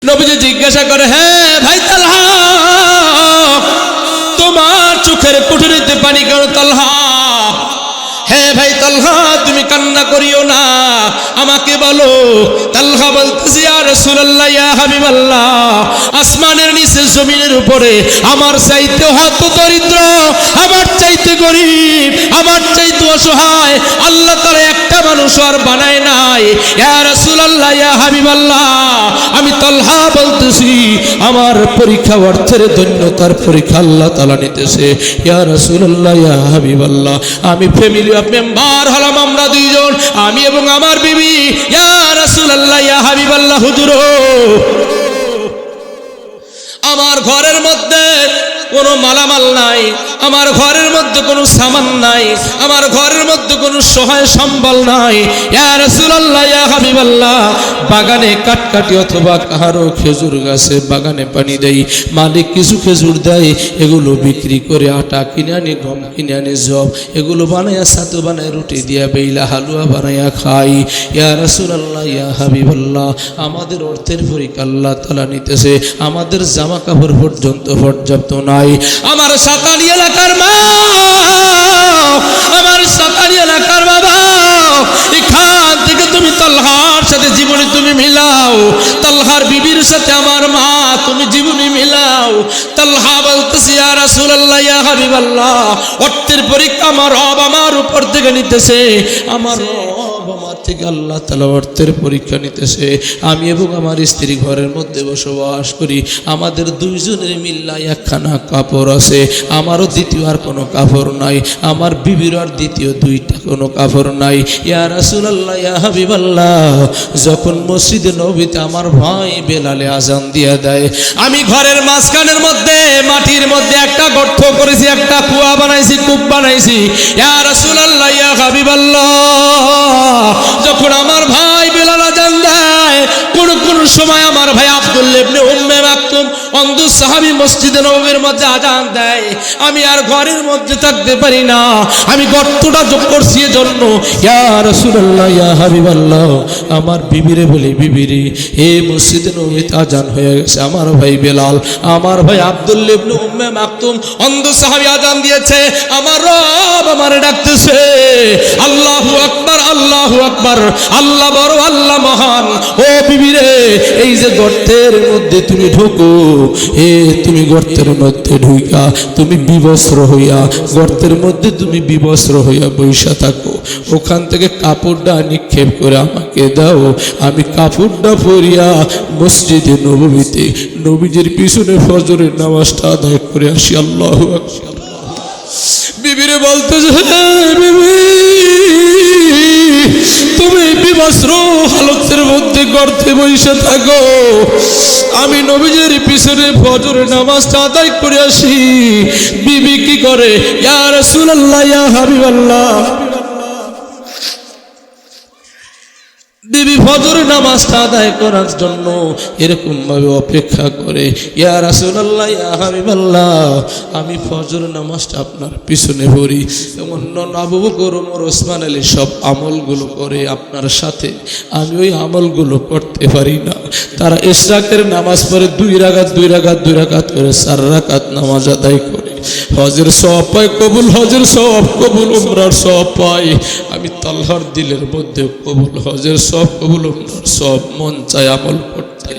নবীজি জিজ্ঞাসা করে, হ্যাঁ ভাই তালহা, তোমার চোখের কুঠুরিতে পানি কেন তালহা? হ্যাঁ ভাই তালহা, তুমি কান্না করিও না, আমাকে বলো। তালহা বলতেছে, ইয়া রাসূলুল্লাহ, ইয়া হাবিবাল্লাহ, আসমানের নিচে জমিনের উপরে আমার চাইতে হত দরিদ্র, আমার চাইতে গরিব, আমার চাইতে অসহায় আল্লাহ তাআলা একটা মানুষ আর বানায় নাই। ইয়া রাসূলুল্লাহ, ইয়া হাবিবাল্লাহ, আমি তালহা বলতেছি, আমার পরীক্ষা অর্থের ধন্যতার পরীক্ষা আল্লাহ তাআলা নিতেছে। ইয়া রাসূলুল্লাহ, ইয়া হাবিবাল্লাহ, আমি ফ্যামিলি মেম্বার হলাম আমরা দুইজন, আমি এবং আমার বিবি। ইয়া রাসূলুল্লাহ, ইয়া হাবিবাল্লাহ, হুজুর আমার ঘরের মধ্যে কোনো মালামাল নাই, আমার ঘরের মধ্যে কোনো সামান নাই, আমার ঘরের মধ্যে কোনো সহায় সম্বল নাই। ইয়া রাসূলুল্লাহ, ইয়া হাবিবাল্লাহ, বাগানে কাটকাটি অথবা কাহারো খেজুর গাছে বাগানে পানি দেই, মালিক কিছু খেজুর দেয়, এগুলো বিক্রি করে আটা কিনে আনি, গম কিনে আনি, জব এগুলো বানাইয়া ছাতু বানায়, রুটি দিয়া বেইলা হালুয়া বানাইয়া খাই। ইয়া রাসূলুল্লাহ, ইয়া হাবিবাল্লাহ, আমাদের অর্থের পরীক্ষা আল্লাহ তাআলা নিতেছে, আমাদের জামা কাপড় পর্যন্ত পর্যাপ্ত নাই। আমার সাতানি এলাকার মা, আমার সাতানি এলাকার বাবা, এখান থেকে তুমি তালহার সাথে জীবনে তুমি মিলাও, তালহার বিবির সাথে আমার মা তুমি জীবনে মিলাও। তালহা বলতেছে, ইয়া রাসূলুল্লাহ, ইয়া হাবিবাল্লাহ, অর্থের পরীক্ষা আমার রব আমার উপর থেকে নিতেছে, আমার রব আমার থেকে আল্লাহ তাআলা অর্থের পরীক্ষা নিতেছে। আমি এবং আমার স্ত্রী ঘরের মধ্যে বসবাস করি, আমাদের দুইজনের মিল্লা একখানা কাপড় আছে, আমারও দ্বিতীয় আর কোনো কাপড় নাই, আমার বিবির আর দ্বিতীয় দুইটা কোনো কাপড় নাই। ইয়া রাসূলুল্লাহ, ইয়া হাবিবাল্লাহ, যখন মসজিদে নববীতে আমার ভাই বেলালে আজান দিয়ে দেয়, আমি ঘরের মাঝখানের মধ্যে মাটির মধ্যে একটা গর্ত করেছি, একটা কুয়া বানাইছি, কূপ বানাইছি। ইয়া রাসূলুল্লাহ, ইয়া হাবিবাল্লাহ, যখন আমার ভাই বেলাল আজান দেয়, কোন সময় আমার ভাই আব্দুল্লাহ ইবনে উম্মে মাকতুম অন্ধ সাহাবী মসজিদে নববীর মধ্যে আজান দেয়, আমি আর ঘরের মধ্যে থাকতে পারি না, আমি গর্তটা যোগ করছি এজন্য। ইয়া রাসূলুল্লাহ, ইয়া হাবিবাল্লাহ, আমার বিবিরে বলি, বিবিরে এই মসজিদে নববীতে আজান হয়ে গেছে, আমার ভাই বেলাল, আমার ভাই আব্দুল্লাহ ইবনে উম্মে মাকতুম অন্ধ সাহাবী আজান দিয়েছে, আমার রব আমারে ডাকতেছে। আল্লাহু আকবার, আল্লাহু আকবার, আল্লাহ বড়, আল্লাহ মহান। ও বিবিরে, এই যে গর্তের মধ্যে তুমি ঢুকো, তুমি গর্তের মধ্যে ঢুকা তুমি বিবস্ত্র হইয়া, গর্তের মধ্যে তুমি বিবস্ত্র হইয়া বৈশা থাকো, ওখান থেকে কাপড়টা নিক্ষেপ করে আমাকে দাও, আমি কাপড়টা পরিয়া মসজিদে নববীতে নবীজির পিছনে ফজরের নামাজটা আদায় করে আসি। আল্লাহু আকবার। বিবিরে বলতেছে, বিবি তুমি বিবস্ত্র হালতের মধ্যে গর্তে বসে থাকো, আমি নবীজির পিছনে ফজরের নামাজটা আদায় করে আসি। বিবি কি করে, ইয়া রাসূলুল্লাহ, ইয়া হাবিবাল্লাহ, বিবি ফজরের নামাজটা আদায় করার জন্য এরকম ভাবে অপেক্ষা করে। ইয়া রাসূলুল্লাহ, ইয়া হাবিবাল্লাহ, আমি ফজরের নামাজটা আপনার পিছনে পড়ি, অন্য আবু বকর, ওমর, ওসমান আলী সব আমলগুলো করে, আপনার সাথে আমি ওই আমলগুলো করতে পারি না। তারা ইশরাকের নামাজ পড়ে 2 রাকাত 2 রাকাত 2 রাকাত করে 4 রাকাত নামাজ আদায় করে, হজের সওয়াব পায়, কবুল হজের সওয়াব, কবুল উমরার সওয়াব পায়। আমি তালহার দিলের মধ্যে কবুল হজের সওয়াব, কবুল উমরার সওয়াব মন চায় আমল করতে,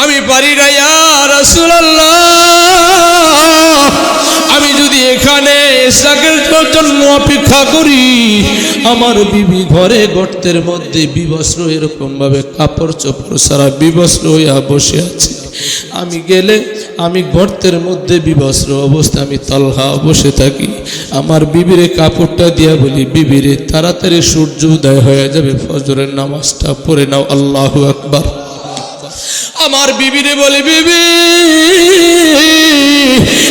আমি পারি না। ইয়া রাসূলুল্লাহ, আমি যদি এখানে ইশরাকের জন্য অপেক্ষা করি, আমার বিবি ঘরে গর্তের মধ্যে বিবস্ত্র এরকম ভাবে কাপড় চোপড় সারা বিবস্ত্র হইয়া বসে আছে, আমি গেলে আমি গর্তের মধ্যে বিবস্ত্র অবস্থা আমি তালহা বসে থাকি, আমার বিবিরে কাপড়টা দিয়া বলি, বিবিরে তাড়াতাড়ি সূর্য উদয় হয়ে যাবে, ফজরের নামাজটা পড়ে নাও। আল্লাহু আকবার। আমার বিবিরে বলি, বিবি,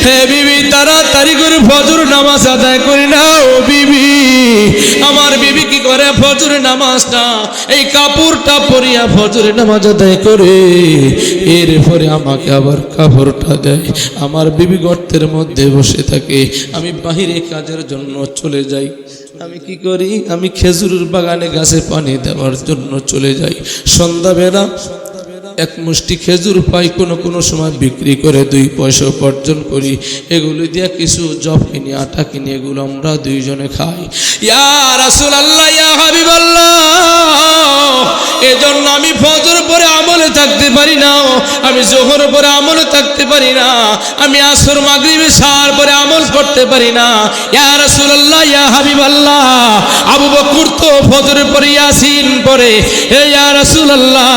হ্যাঁ বিবি, তাড়াতাড়ি করে ফজর নামাজ আদায় করে নাও। বিবি, আমার বিবি কি করে, ফজরের নামাজটা এই কাপড়টা পরিয়া ফজরের নামাজ আদায় করে, এরপরে আমাকে আবার কাপড়টা দেয়। আমার বিবি গর্তের মধ্যে বসে থাকে, আমি বাহিরে কাজের জন্য চলে যাই। আমি কি করি, আমি খেজুরের বাগানে গাছে পানি দেওয়ার জন্য চলে যাই। সন্ধ্যাবেলা এক মুষ্টি খেজুর পাই, কোনো কোনো সময় বিক্রি করে 2 পয়সা উপার্জন করি, এগুলো দিয়ে কিছু জব কিনি, আটা কিনি, এগুলো আমরা দুইজনে খাই। ইয়া রাসূলুল্লাহ, ইয়া হাবিবাল্লাহ, এজন্য আমি ফজর পরে আমলে থাকতে পারি না, আমি জোহর পরে আমলে থাকতে পারি না, আমি আসর মাগরিব এশার পরে আমল করতে পারি না। ইয়া রাসূলুল্লাহ, ইয়া হাবিবাল্লাহ, আবু বকর তো ফজর পরে ইয়াসিন পড়ে, হে ইয়া রাসূলুল্লাহ,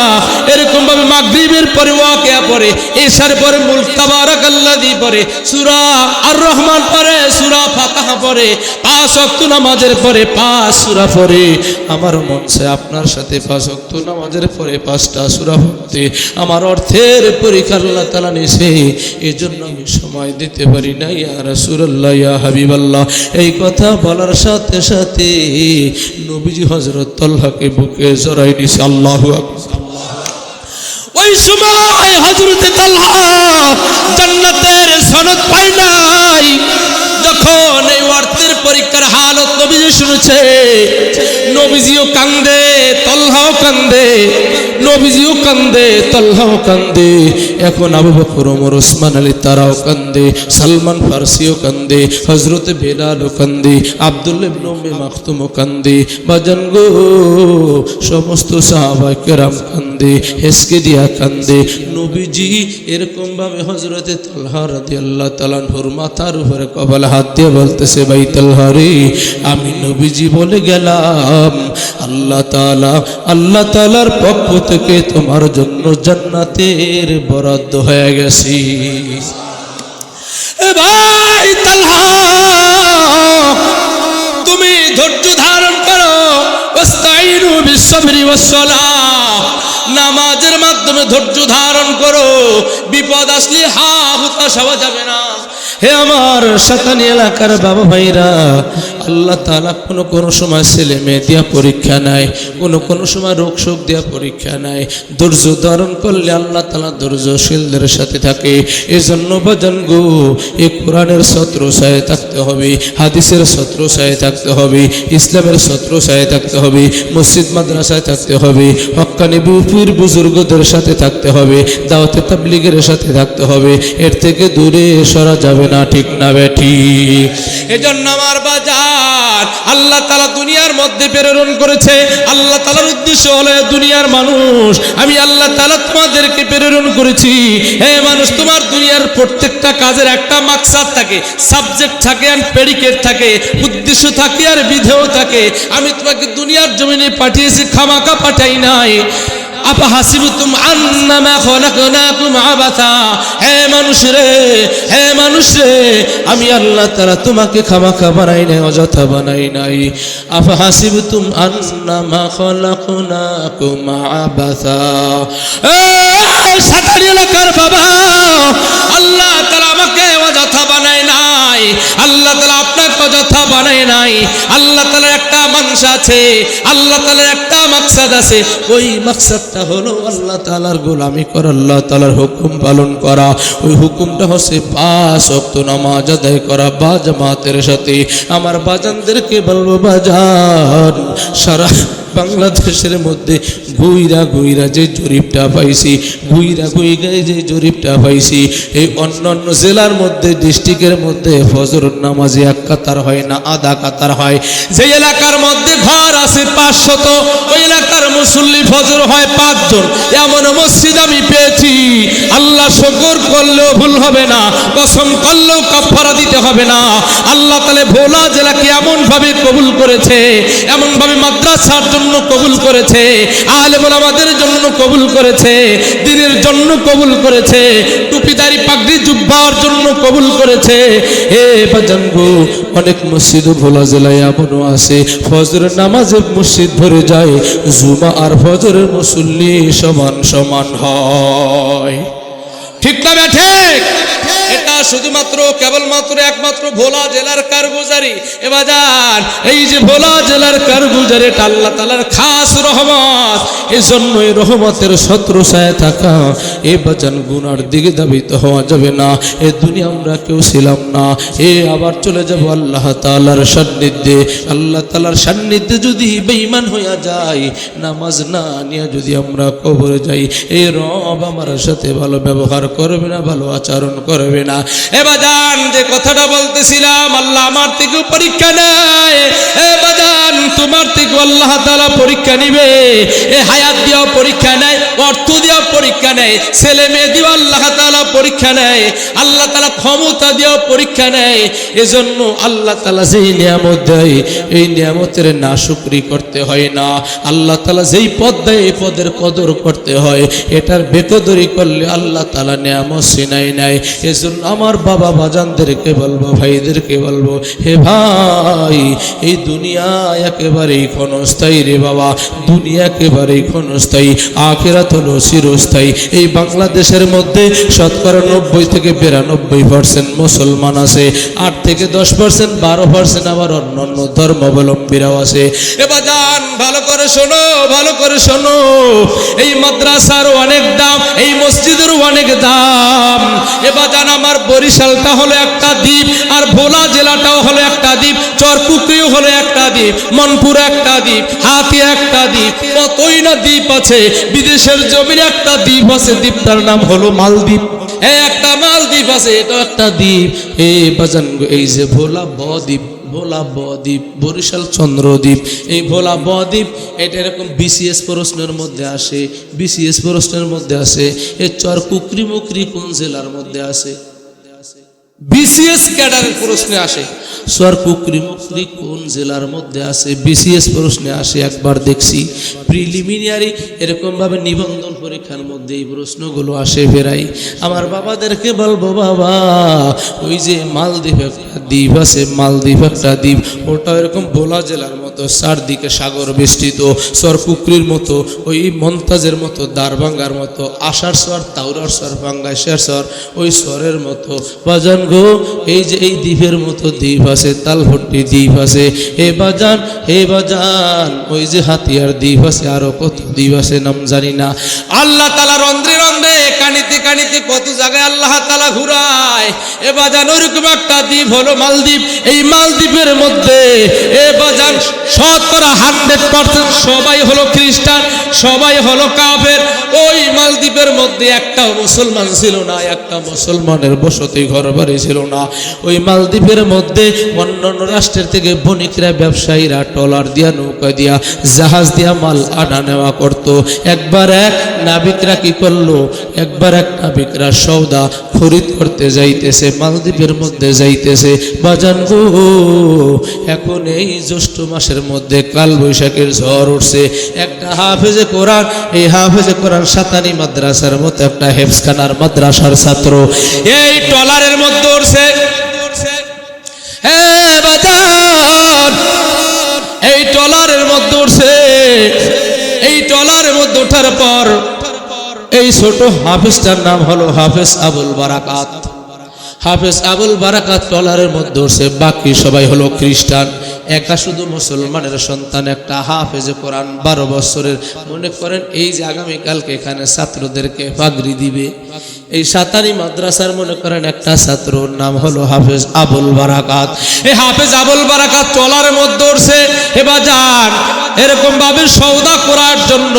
এরকম ভাবে মাগরিবের পরে ওয়াকিয়া পড়ে, এশার পরে মুলক তাবারাকাল্লাযী পড়ে, সূরা আর রহমান পড়ে, সূরা ফাতিহা পড়ে, 5 ওয়াক্ত নামাজের পরে 5 সূরা পড়ে। আমার মন চায় আপনার সাথে 5 ওয়াক্ত নামাজের পরে 5টা সূরা পড়তে। আমার অর্থের পরীক্ষা আল্লাহ তাআলা নিছে, এজন্য আমি সময় দিতে পারি না। ইয়া রাসূলুল্লাহ, ইয়া হাবিবাল্লাহ, এই কথা বলার সাথে সাথে নবীজি হযরত তালহাকে বুকে জড়াই নিছে। আল্লাহু আকবার। ওই সময় হযরতে তালহা জান্নাতের সনদ পায় নাই। যখন এই অর্থের পরীক্ষার হালত নবীজি শুনেছে, নবীজিও কান্দে, তালহাও কান্দে, নবীজিও কান্দে, তালহাও কান্দে। এখন আবু বকর, ওমর, ওসমান আলী তারাও কান্দে, সালমান ফারসিও কান্দে, হযরতে বেলালও কান্দে, আব্দুল্লাহ ইবনে উম্মে মাকতুমও কান্দে। বাজান গো, সমস্ত সাহাবায়ে কেরাম কান্দে, হেসকে দিয়া কান্দে। নবীজি এরকম ভাবে হযরতে তালহা রাদিয়াল্লাহু তাআলা আনহুর মাথার উপরে কপালে হাত দিয়ে বলতেছে, ভাই তালহা রে, আমি নবীজি বলে গেলাম, আল্লাহ তাআলার পক্ষ থেকে তোমার জন্য জান্নাতের বরাদ্দ হয়ে গেছে। এ ভাই তালহা, তুমি ধৈর্য ধারণ করো, ওয়াস্তাইনু বিস-সাবরি ওয়াস-সালাহ, নামাজের মাধ্যমে ধৈর্য ধারণ করো। বিপদ আসলে হতাশ হওয়া যাবে না। হে আমার সাতানি এলাকার বাবা ভাইরা, আল্লাহ তাআলা কোনো সময় ছেলে মেয়ে দিয়া পরীক্ষা নেয়, কোনো সময় রোগ শোক দিয়া পরীক্ষা নেয়। ধৈর্য ধারণ করলে আল্লাহ তাআলা ধৈর্যশীলদের সাথে থাকে। এজন্য বাজান গো, এই কোরআনের ছত্রছায়ায় থাকতে হবে, হাদিসের ছত্রছায়ায় থাকতে হবে, ইসলামের ছত্রছায়ায় থাকতে হবে, মসজিদ মাদ্রাসায় থাকতে হবে, হক্কানি পীর বুজুর্গদের সাথে থাকতে হবে, দাওয়াতে তাবলীগের সাথে থাকতে হবে। এর থেকে দূরে সরা যাবে না, ঠিক না বেঠি? এজন্য আমার বাজার, আল্লাহ তাআলা দুনিয়ার মধ্যে প্রেরণ করেছে। আল্লাহ তাআলার উদ্দেশ্য হলো দুনিয়ার মানুষ, আমি আল্লাহ তাআলা তোমাদেরকে প্রেরণ করেছি। হে মানুষ, তোমার দুনিয়ার প্রত্যেকটা কাজের একটা মাকসাদ থাকে, সাবজেক্ট থাকে আর প্রেডিকেট থাকে, উদ্দেশ্য থাকে আর বিধেয় থাকে। আমি তোমাকে দুনিয়ার জমিনে পাঠিয়েছি, খামাকা পাঠাই নাই। আপা হাসিবতুম আন্নামা খলাকনাকুম আবাসা, হে মানুষ রে, হে মানুষ রে, আমি আল্লাহ তাআলা তোমাকে খামাখা বানাই নাই, অযথা বানাই নাই। আপা হাসিবতুম আন্নামা খলাকনাকুম আবাসা। সাতারি এলাকার বাবা, আল্লাহ তাআলা আমাকে অযথা বানাই নাই, আল্লাহ তাআলা আপনাকে অযথা বানাই নাই। আল্লাহ তাআলার একটা মানসা আছে, আল্লাহ তাআলার একটা মাকসাদ আছে। ওই মাকসাদটা হলো আল্লাহ তাআলার গোলামি করা, আল্লাহ তাআলার হুকুম পালন করা। ওই হুকুমটা হচ্ছে 5 ওয়াক্ত নামাজ আদায় করা বা জামাতের সাথে। আমার বাজানদেরকে বলবো, বাজান, সারা বাংলাদেশের মধ্যে গুইরা যে জরিপটা পাইছি, গুইরা যে জরিপটা পাইছি, এই অন্যান্য জেলার মধ্যে, ডিস্ট্রিক্টের মধ্যে ফজর নামাজে 1 কাতার হয় না, আধা কাতার হয়। যে এলাকার মধ্যে ঘর আছে 500, ওই এলাকার মুসল্লি ফজর হয় 5 জন। এমন মসজিদ আমি পেয়েছি, আল্লাহ শুকর করলেও ভুল হবে না, কসম করলেও কাফারা দিতে হবে না। আল্লাহ তাআলা ভোলা জেলাকে এমন ভাবে কবুল করেছে, এমন ভাবে মাদ্রাসার জন্য কবুল করেছে, আলেম ওলামাদের জন্য কবুল করেছে, দ্বীনের জন্য কবুল করেছে, টুপিদারি পাগড়ি জুব্বার জন্য কবুল করেছে। হে বাজান গো, অনেক মসজিদ ভোলা জেলায় এমনও আছে ফজর নামাজে মসজিদ ভরে যায়, জুমা আর ফজরের মুসল্লি সমান সমান হয়। ঠিক না ঠিক? এটা শুধুমাত্র কেবলমাত্র একমাত্র ভোলা জেলার কারগুজারি। এ বাজান এই যে ভোলা জেলার কারগুজারি এটা আল্লাহ তাআলার খাস রহমত। এজন্য এই রহমতের ছত্রছায়ায় থাকা এ বাজান গুনার দিকে ধাবিত হওয়া যাবে না। এ দুনিয়া আমরা কেউ ছিলাম না, এ আবার চলে যাব আল্লাহ তাআলার সান্নিধ্যে। আল্লাহ তাআলার সান্নিধ্যে যদি বেঈমান হইয়া যায়, নামাজ না নিয়ে যদি আমরা কবরে যাই, এই রব আমার সাথে ভালো ব্যবহার করবে না, ভালো আচরণ করবে না। এ বাজান যে কথাটা বলতেছিলাম, আল্লাহ আমার থেকে পরীক্ষা নেয়। এ বাজান তোমার থেকে আল্লাহ তাআলা পরীক্ষা নিবে। এ হায়াত দিয়েও পরীক্ষা নেয়, অর্থ দিয়েও পরীক্ষা নেয়, ছেলে মেয়ে দিয়েও আল্লাহ তাআলা পরীক্ষা নেয়, আল্লাহ তাআলা ক্ষমতা দিয়েও পরীক্ষা নেয়। এজন্য আল্লাহ তাআলা যেই নিয়ামত দেয় এই নিয়ামতের নাশুকরি করতে হয় না। আল্লাহ তাআলা যেই পদ দেয় এই পদের কদর করতে হয়। এটার বেকদরি করলে আল্লাহ তাআলা নিয়ামত ছিনাই নেয়। এজন্য আমার বাবা বাজানদেরকে বলবো, ভাইদেরকে বলবো, হে ভাই এই দুনিয়া একেবারেই ক্ষণস্থায়ী রে বাবা, দুনিয়া একেবারেই ক্ষণস্থায়ী, আখিরাত হলো চিরস্থায়ী। এই বাংলাদেশের মধ্যে শতকরা 90 থেকে 92% মুসলমান আছে, 8 থেকে 10% 12% আবার অন্যান্য ধর্মাবলম্বীরাও আছে। এবার যান ভালো করে শোনো, ভালো করে শোনো, এই মাদ্রাসার অনেক দাম, এই মসজিদের অনেক দাম। এবার যান আমার বরিশালটা হলো একটা দ্বীপ, আর ভোলা জেলাটাও হলো একটা দ্বীপ, চরকুকরিও হলো একটা দ্বীপ, মনপুর একটা দ্বীপ, হাতিয়া একটা দ্বীপ, কতই না দ্বীপ আছে। বিদেশের জমিনে একটা দ্বীপ আছে, দ্বীপটার নাম হলো মালদ্বীপ। একটা মালদ্বীপ আছে, এটা একটা দ্বীপ। এই বাজান এই যে ভোলা বদ্বীপ, ভোলা বদ্বীপ, বরিশাল চন্দ্রদ্বীপ, এই ভোলা বদ্বীপ এটা এরকম বিসিএস প্রশ্নের মধ্যে আসে, বিসিএস প্রশ্নের মধ্যে আসে। এই চরকুকরি মুকরি কোন জেলার মধ্যে আছে? বিসিএস ক্যাডারের প্রশ্নে আসে। চরকুকরি মুকরি কোন জেলার মধ্যে আছে? বিসিএস প্রশ্নে আসে। একবার দেখছি প্রিলিমিনারি এরকম ভাবে নিবন্ধন পরীক্ষার মধ্যে এই প্রশ্নগুলো আসে বেরাই। আমার বাবাদেরকে বলবো, বাবা ওই যে মালদ্বীপ একটা দ্বীপ আছে, মালদ্বীপ একটা দ্বীপ, ওটা এরকম ভোলা জেলার মতো চারদিকে সাগর বেষ্টিত, চরকুকরির মতো, ওই মন্তাজের মতো, দারভাঙ্গার মতো, আষাঢ় স্বর, তাওরার স্বর, বাঙ্গাইশের স্বর, ওই স্বরের মতো বাজান গো। এই যে এই দ্বীপের মতো দ্বীপ আছে, তালভট্টি দ্বীপ আছে। হে বাজান, হে বাজান ওই যে হাতিয়ার দ্বীপ আছে, আরো কত দ্বীপ আছে নাম জানি না। আল্লাহ তাআলা রন্ধ্রে রন্ধ্রে কানিতে কানিতে কত জায়গায় আল্লাহ তাআলা ঘুরায়। এ বাজান ওইরকম একটা দ্বীপ হলো মালদ্বীপ। এই মালদ্বীপের মধ্যে এ বাজান শতকরা 100% সবাই হলো খ্রিস্টান, সবাই হলো কাফের। ওই মালদ্বীপের মধ্যে একটা মুসলমান ছিল না, একটা মুসলমানের বসতি ঘর বাড়ি ছিল না। ওই মালদ্বীপের মধ্যে অন্যান্য রাষ্ট্রের থেকে বণিকরা, ব্যবসায়ীরা ট্রলার দিয়া, নৌকা দিয়া, জাহাজ দিয়া মাল আনা নেওয়া করত। একবার এক নাবিকরা কি করলো, একবার এক নাবিকরা সওদা খরিদ করতে যাইতেছে, মালদ্বীপের মধ্যে যাইতেছে। বাজান গো এখন এই জ্যৈষ্ঠ মাসের মধ্যে কাল বৈশাখের ঝড় উঠছে। একটা হাফেজে কোরআন, এই হাফেজে কোরআন সাতানি মাদ্রাসার মতো একটা হেফজখানার মাদ্রাসার ছাত্র এই ট্রলারের মধ্যে উঠছে। এই ট্রলারের মধ্যে উঠছে। এই ট্রলারের মধ্যে ওঠার পর এই ছোট হাফেজটার নাম হলো হাফেজ আবুল বারাকাত। হাফেজ আবুল বারাকাত ট্রলারের মধ্যে উঠছে, বাকি সবাই হলো খ্রিস্টান। একা শুধু মুসলমানের সন্তান, একটা হাফেজে কোরআন 12 বছরের। মনে করেন এই যে আগামীকালকে এখানে ছাত্রদেরকে পাগড়ি দিবে, এই সাতারি মাদ্রাসার মনে করেন একটা ছাত্রর নাম হলো হাফেজ আবুল বারাকাত। এই হাফেজ আবুল বারাকাত ট্রলারের মধ্যে উঠছে। এবার যান এরকম ভাবে সওদা করার জন্য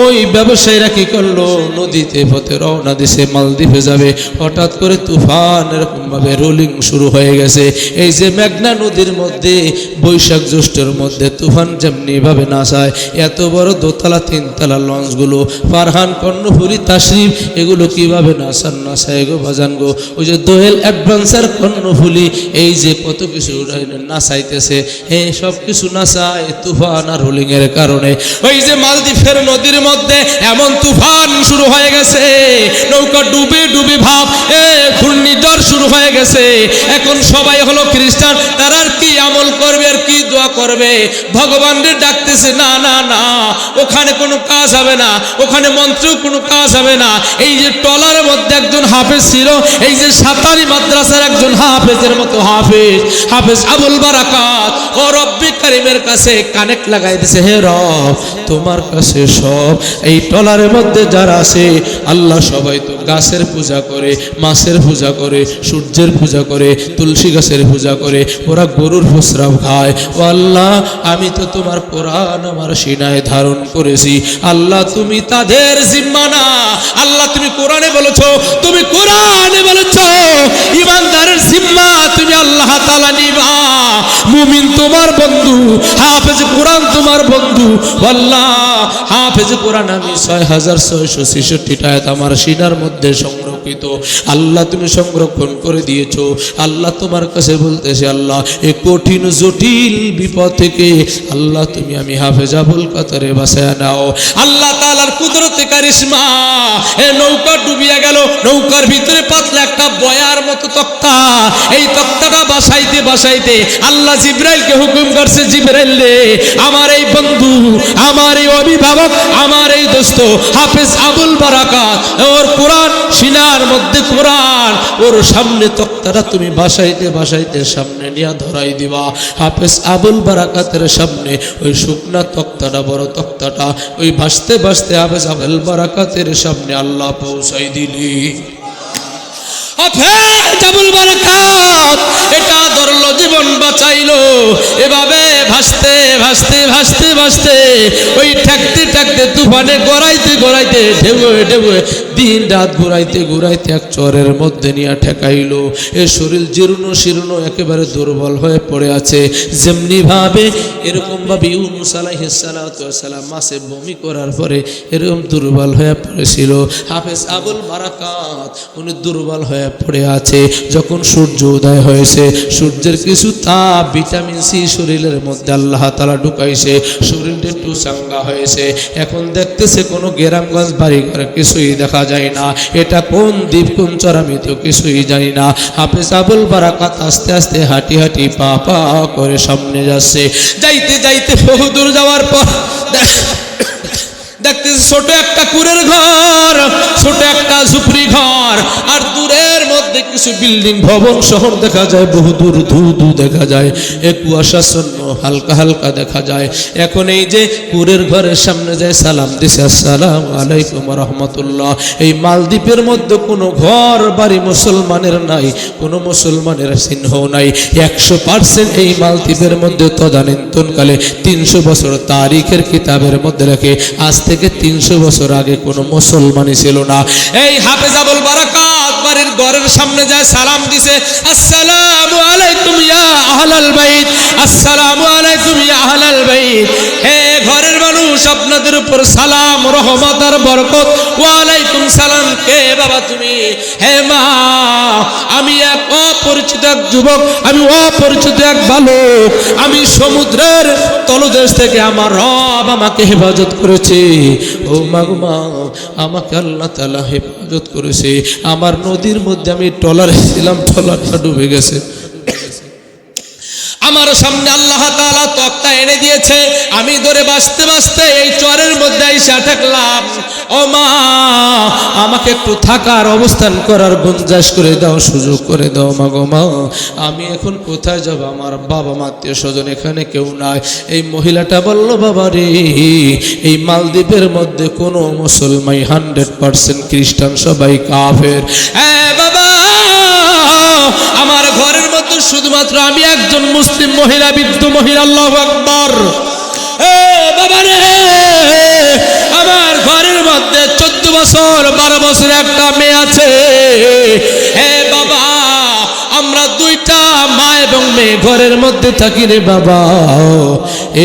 ওই ব্যবসায়ীরা কি করলো, নদীতে পথে রওনা দিছে, মালদ্বীপে যাবে। হঠাৎ করে তুফান এরকম ভাবে রোলিং শুরু হয়ে গেছে। এই যে মেঘনা নদীর মধ্যে বৈশাখ জ্যৈষ্ঠের মধ্যে তুফান যেমনি ভাবে নাচায়, এত বড় দোতলা তিনতলা লঞ্চগুলো, ফারহান, কর্ণফুলি, তাশরিফ, এগুলো কিভাবে নাচায় গো বাজান গো। ওই যে দোয়েল, অ্যাডভেঞ্চার, কর্ণফুলি, এই যে কত কিছু নাচাইতেছে, এই সব কিছু নাচায় তুফান আর রোলিং এর কারণে। ওই যে মালদ্বীপের নদীর মধ্যে এমন তুফান শুরু হয়ে গেছে, নৌকা ডুবে ডুবে ভাব, ঘূর্ণিঝড় শুরু হয়ে গেছে। এখন সবাই হলো খ্রিস্টান, তারা আর কি আমল করবে আর কি দোয়া করবে? ভগবানকে ডাকতেছে, না না না, ওখানে কোনো কাজ হবে না, ওখানে মন্ত্রেও কোনো কাজ হবে না। এই যে ট্রলারের মধ্যে একজন হাফেজ ছিল, এই যে সাতারি মাদ্রাসার একজন হাফেজের মতো হাফেজ, হাফেজ আবুল বারাকাত ও রব্বে কারিমের কাছে কানেক্ট লাগাই দিছে, হে রব তোমার কাছে সব এই টলারের মধ্যে যারা আছে আল্লাহ সবাই তো গাছের পূজা করে, মাছের পূজা করে, সূর্যের পূজা করে, তুলসী গাছের পূজা করে, ওরা গরুর প্রস্রাব খায়। ও আল্লাহ আমি তো তোমার কোরআন আমার সিনায় ধারণ করেছি, আল্লাহ তুমি তাদের জিম্মা না, আল্লাহ তুমি কোরআনে বলেছো, তুমি কোরআনে বলেছো ইমানদারের জিম্মা তুমি আল্লাহ তাআলা নিবা। মুমিন তোমার বন্ধু, হাফেজ কোরআন তোমার বন্ধু। আল্লাহ হাফেজ কোরআন আমি 6666 আয়াত আমার সিনার মধ্যে সংরক্ষিত, আল্লাহ তুমি সংরক্ষণ করে দিয়েছো। আল্লাহ তোমার কাছে বলতেছে আল্লাহ এই কঠিন জটিল বিপদ থেকে আল্লাহ তুমি আমি হাফেজ আবুল কাতারে বাঁচায় নাও। আল্লাহ তাআলার কুদরতে কারিশমা, এই নৌকা ডুবিয়া গেল, নৌকার ভিতরে পাতলা একটা বয়ার মতো তক্তা, এই তক্তাটা বাসাইতে বাসাইতে আল্লাহ জিবরাইলকে হুকুম করছে, জিবরাইল রে আমার এই বন্ধু, আমার এই অভিভাবক, আমার এই দোস্ত হাফেজ আবুল বারাকাত ওর কোরআন সিনার মধ্যে কোরআন, ওর সামনে তক্তাটা তুমি বাসাইতে বাসাইতে সামনে নিয়ে ধরাই দিবা। হাফেজ আবুল বারাকাতের সামনে ওই শুকনা তক্তাটা, বড় তক্তাটা ওই ভাসতে ভাসতে হাফেজ আবুল বারাকাতের সামনে আল্লাহ পৌঁছাই দিলি। হাফেজ আবুল বারাকাত এটা ধরলো, জীবন বাঁচাইলো। এভাবে ভাসতে ভাসতে ভাসতে ভাসতে ওই ঠেকতে ঠেকতে তুফানে গড়াইতে গড়াইতে ঢেউয়ে ঢেউয়ে দিন রাত ঘুরাইতে ঘুরাইতে এক চরের মধ্যে নিয়ে ঠেকাইলো। এ শরীর জীর্ণ শীর্ণ একেবারে দুর্বল হয়ে পড়ে আছে। যেমনি ভাবে এরকম ভাবে ইউনূস আলাইহিস সালাতু ওয়াস সালাম মাছে বমি করার পরে এরকম দুর্বল হয়ে পড়েছিল, হাফেজ আবুল বারাকাত উনি দুর্বল হয়ে পড়ে আছে। যখন সূর্য উদয় হয়েছে, সূর্যের কিছু তাপ ভিটামিন সি শরীরের মধ্যে আল্লাহ তাআলা ঢুকাইছে, শরীরটা একটু চাঙ্গা হয়েছে। এখন দেখতেছে কোনো গ্রামগঞ্জ বাড়ি ঘরে কিছুই দেখা যায় না, এটা কোন দ্বীপ কোন চর আমি তো কিছুই জানি না। হাফেজ আবুল বারাকাত আস্তে আস্তে হাঁটি হাঁটি পা পা করে সামনে যাচ্ছে। যাইতে যাইতে বহুদূর যাওয়ার পর দেখতেছে ছোট একটা কুড়ের ঘর, ছোট একটা ঝুপড়ি ঘর, আর দূরের মধ্যে কিছু বিল্ডিং ভবন শহর দেখা যায়, বহু দূর ধু ধু দেখা যায়, এক কুয়াশাচ্ছন্ন হালকা হালকা দেখা যায়। এখন এই যে কুড়ের ঘরের সামনে যায় সালাম দিছে, আসসালামু আলাইকুম রাহমাতুল্লাহ। এই মালদ্বীপের মধ্যে কোনো ঘর বাড়ি মুসলমানের নাই, কোনো মুসলমানের চিহ্ন নাই। 100% এই মালদ্বীপের মধ্যে তদানীন্তনকালে 300 বছর তারিখের কিতাবের মধ্যে রাখে আজ থেকে 300 বছর আগে কোনো মুসলমানই ছিল না। এই হাফেজ আবুল বারাকাত বাড়ির ঘরের সামনে যায় সালাম দিছে, আসসালামু আলাইকুম ইয়া আহলাল বাইত, আসসালামু আলাইকুম ইয়া আহলাল বাইত। হে ঘরের মানুষ আপনাদের উপর সালাম রহমত আর বরকত। ওয়া আলাইকুম সালাম। কে বাবা তুমি? হে মা আমি এক অপরিচিত এক যুবক, আমি অপরিচিত এক বালক, আমি সমুদ্রের তলদেশ থেকে আমার রব আমাকে হেফাজত করেছে। ও মাগমা আমাকে আল্লাহ তাআলা হেফাজত করেছে। আমার নদীর মধ্যে আমি ট্রলারে ছিলাম, ট্রলারটা ডুবে গেছে, আমার সামনে আল্লাহ তাআলা তক্তা এনে দিয়েছে, আমি ধরে বাঁচতে বাঁচতে এই চরের মধ্যে এসে ঠেকলাম। ও মা আমাকে একটু থাকার অবস্থান করার গুঞ্জাইশ করে দাও, সুযোগ করে দাও মা গো মা। আমি এখন কোথায় যাব? আমার বাবা মা আত্মীয় স্বজন এখানে কেউ নাই। এই মহিলাটা বলল বাবা রে এই মালদ্বীপের মধ্যে কোনো মুসলমান 100% খ্রিস্টান, সবাই কাফের। হ্যাঁ বাবা আমার ঘরের মধ্যে শুধুমাত্র আমি একজন মুসলিম মহিলা, বৃদ্ধ মহিলা। আল্লাহু আকবার। বাবা রে আমার ঘরের মধ্যে 14 বছর 12 বছর একটা মেয়ে আছে। হে বাবা আমরা দুইটা মা এবং মেয়ে ঘরের মধ্যে থাকি রে বাবা।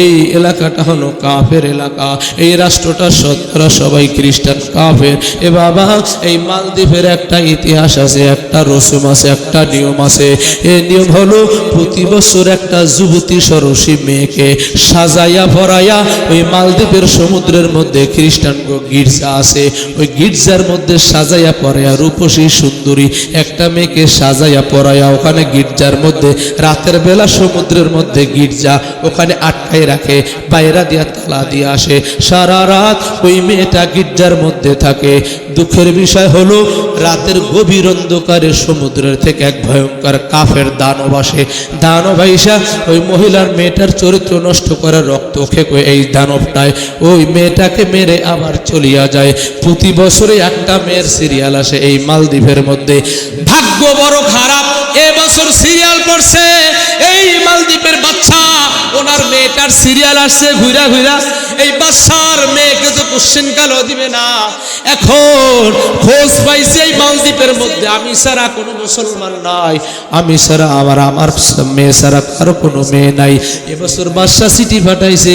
এই এলাকাটা হলো কাফের এলাকা, এই রাষ্ট্রটা শতকরা সবাই খ্রিস্টান কাফের। এ বাবা এই মালদ্বীপের একটা ইতিহাস আছে, একটা রসুম আছে, একটা নিয়ম আছে। এই নিয়ম হলো প্রতি বছর একটা যুবতী সরসী মেয়েকে সাজাইয়া ভরাইয়া ওই মালদ্বীপের সমুদ্রের মধ্যে খ্রিস্টান গির্জা আছে, ওই গির্জার মধ্যে সাজাইয়া পরাইয়া রূপসী সুন্দরী একটা মেয়েকে সাজাইয়া পরাইয়া ওখানে গির্জার মধ্যে রাতের বেলা সমুদ্রের মধ্যে গির্জা ওখানে আটকাইয়া আটকায় রাখে, বাইরা দিয়া তালা দিয়ে আসে। সারা রাত ওই মেয়েটা গির্জার মধ্যে থাকে। দুঃখের বিষয় হলো রাতের গভীর অন্ধকারে সমুদ্রের থেকে এক ভয়ঙ্কর কাফের দানব আসে। দানব আইসা ওই মহিলার মেয়েটার চরিত্র নষ্ট করে রক্ত খেয়ে এই দানবটায় ওই মেয়েটাকে মেরে আবার চলিয়া যায়। প্রতি বছরে একটা মেয়ের সিরিয়াল আসে এই মালদ্বীপের মধ্যে। ভাগ্য বড় খারাপ, এবছর সিরিয়াল পড়ছে এই মালদ্বীপের বাচ্চা, ওনার মেয়েটার সিরিয়াল আসছে ঘুরা ঘুরা। এই বাচ্চার মেয়েকে তো কোশ্চেন কালও দিবে না। এখন খোঁজ পাইছে এই মালদ্বীপের মধ্যে আমি ছাড়া কোনো মুসলমান নাই, আমি ছাড়া আমার মেয়ে ছাড়া কারো কোনো মেয়ে নাই। এবছর বাদশা চিঠি পাঠাইছে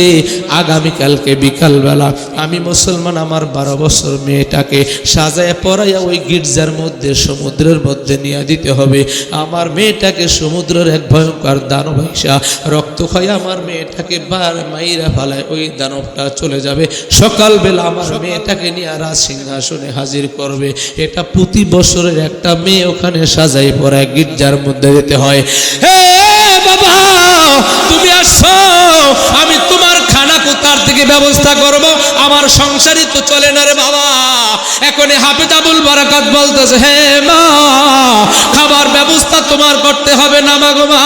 আগামীকালকে বিকালবেলা আমি মুসলমান আমার 12 বছর মেয়েটাকে সাজায় পরাইয়া ওই গির্জার মধ্যে সমুদ্রের মধ্যে নিয়ে দিতে হবে। আমার মেয়েটাকে সমুদ্রের এক ভয়ঙ্কর দানব আইসা রক্ত খায় আমার মেয়েটাকে মাইরা ফালায়। ওই দানবটা চলে যাবে, সকালবেলা আমার মেয়েটাকে নিয়ে রাজ সিংহাসনে হাজির করবে। এটা প্রতি বছরের একটা মেয়ে ওখানে সাজাই পরায় গির্জার মধ্যে যেতে হয়। হে বাবা, তুমি আসছো, আমি তোমার খানা কোথার থেকে ব্যবস্থা করব, আমার সংসারই তো চলে না রে বাবা। এখন হাফেজ আবুল বারাকাত বলতেছে, হে মা, খাবার ব্যবস্থা তোমার করতে হবে না মা গো মা,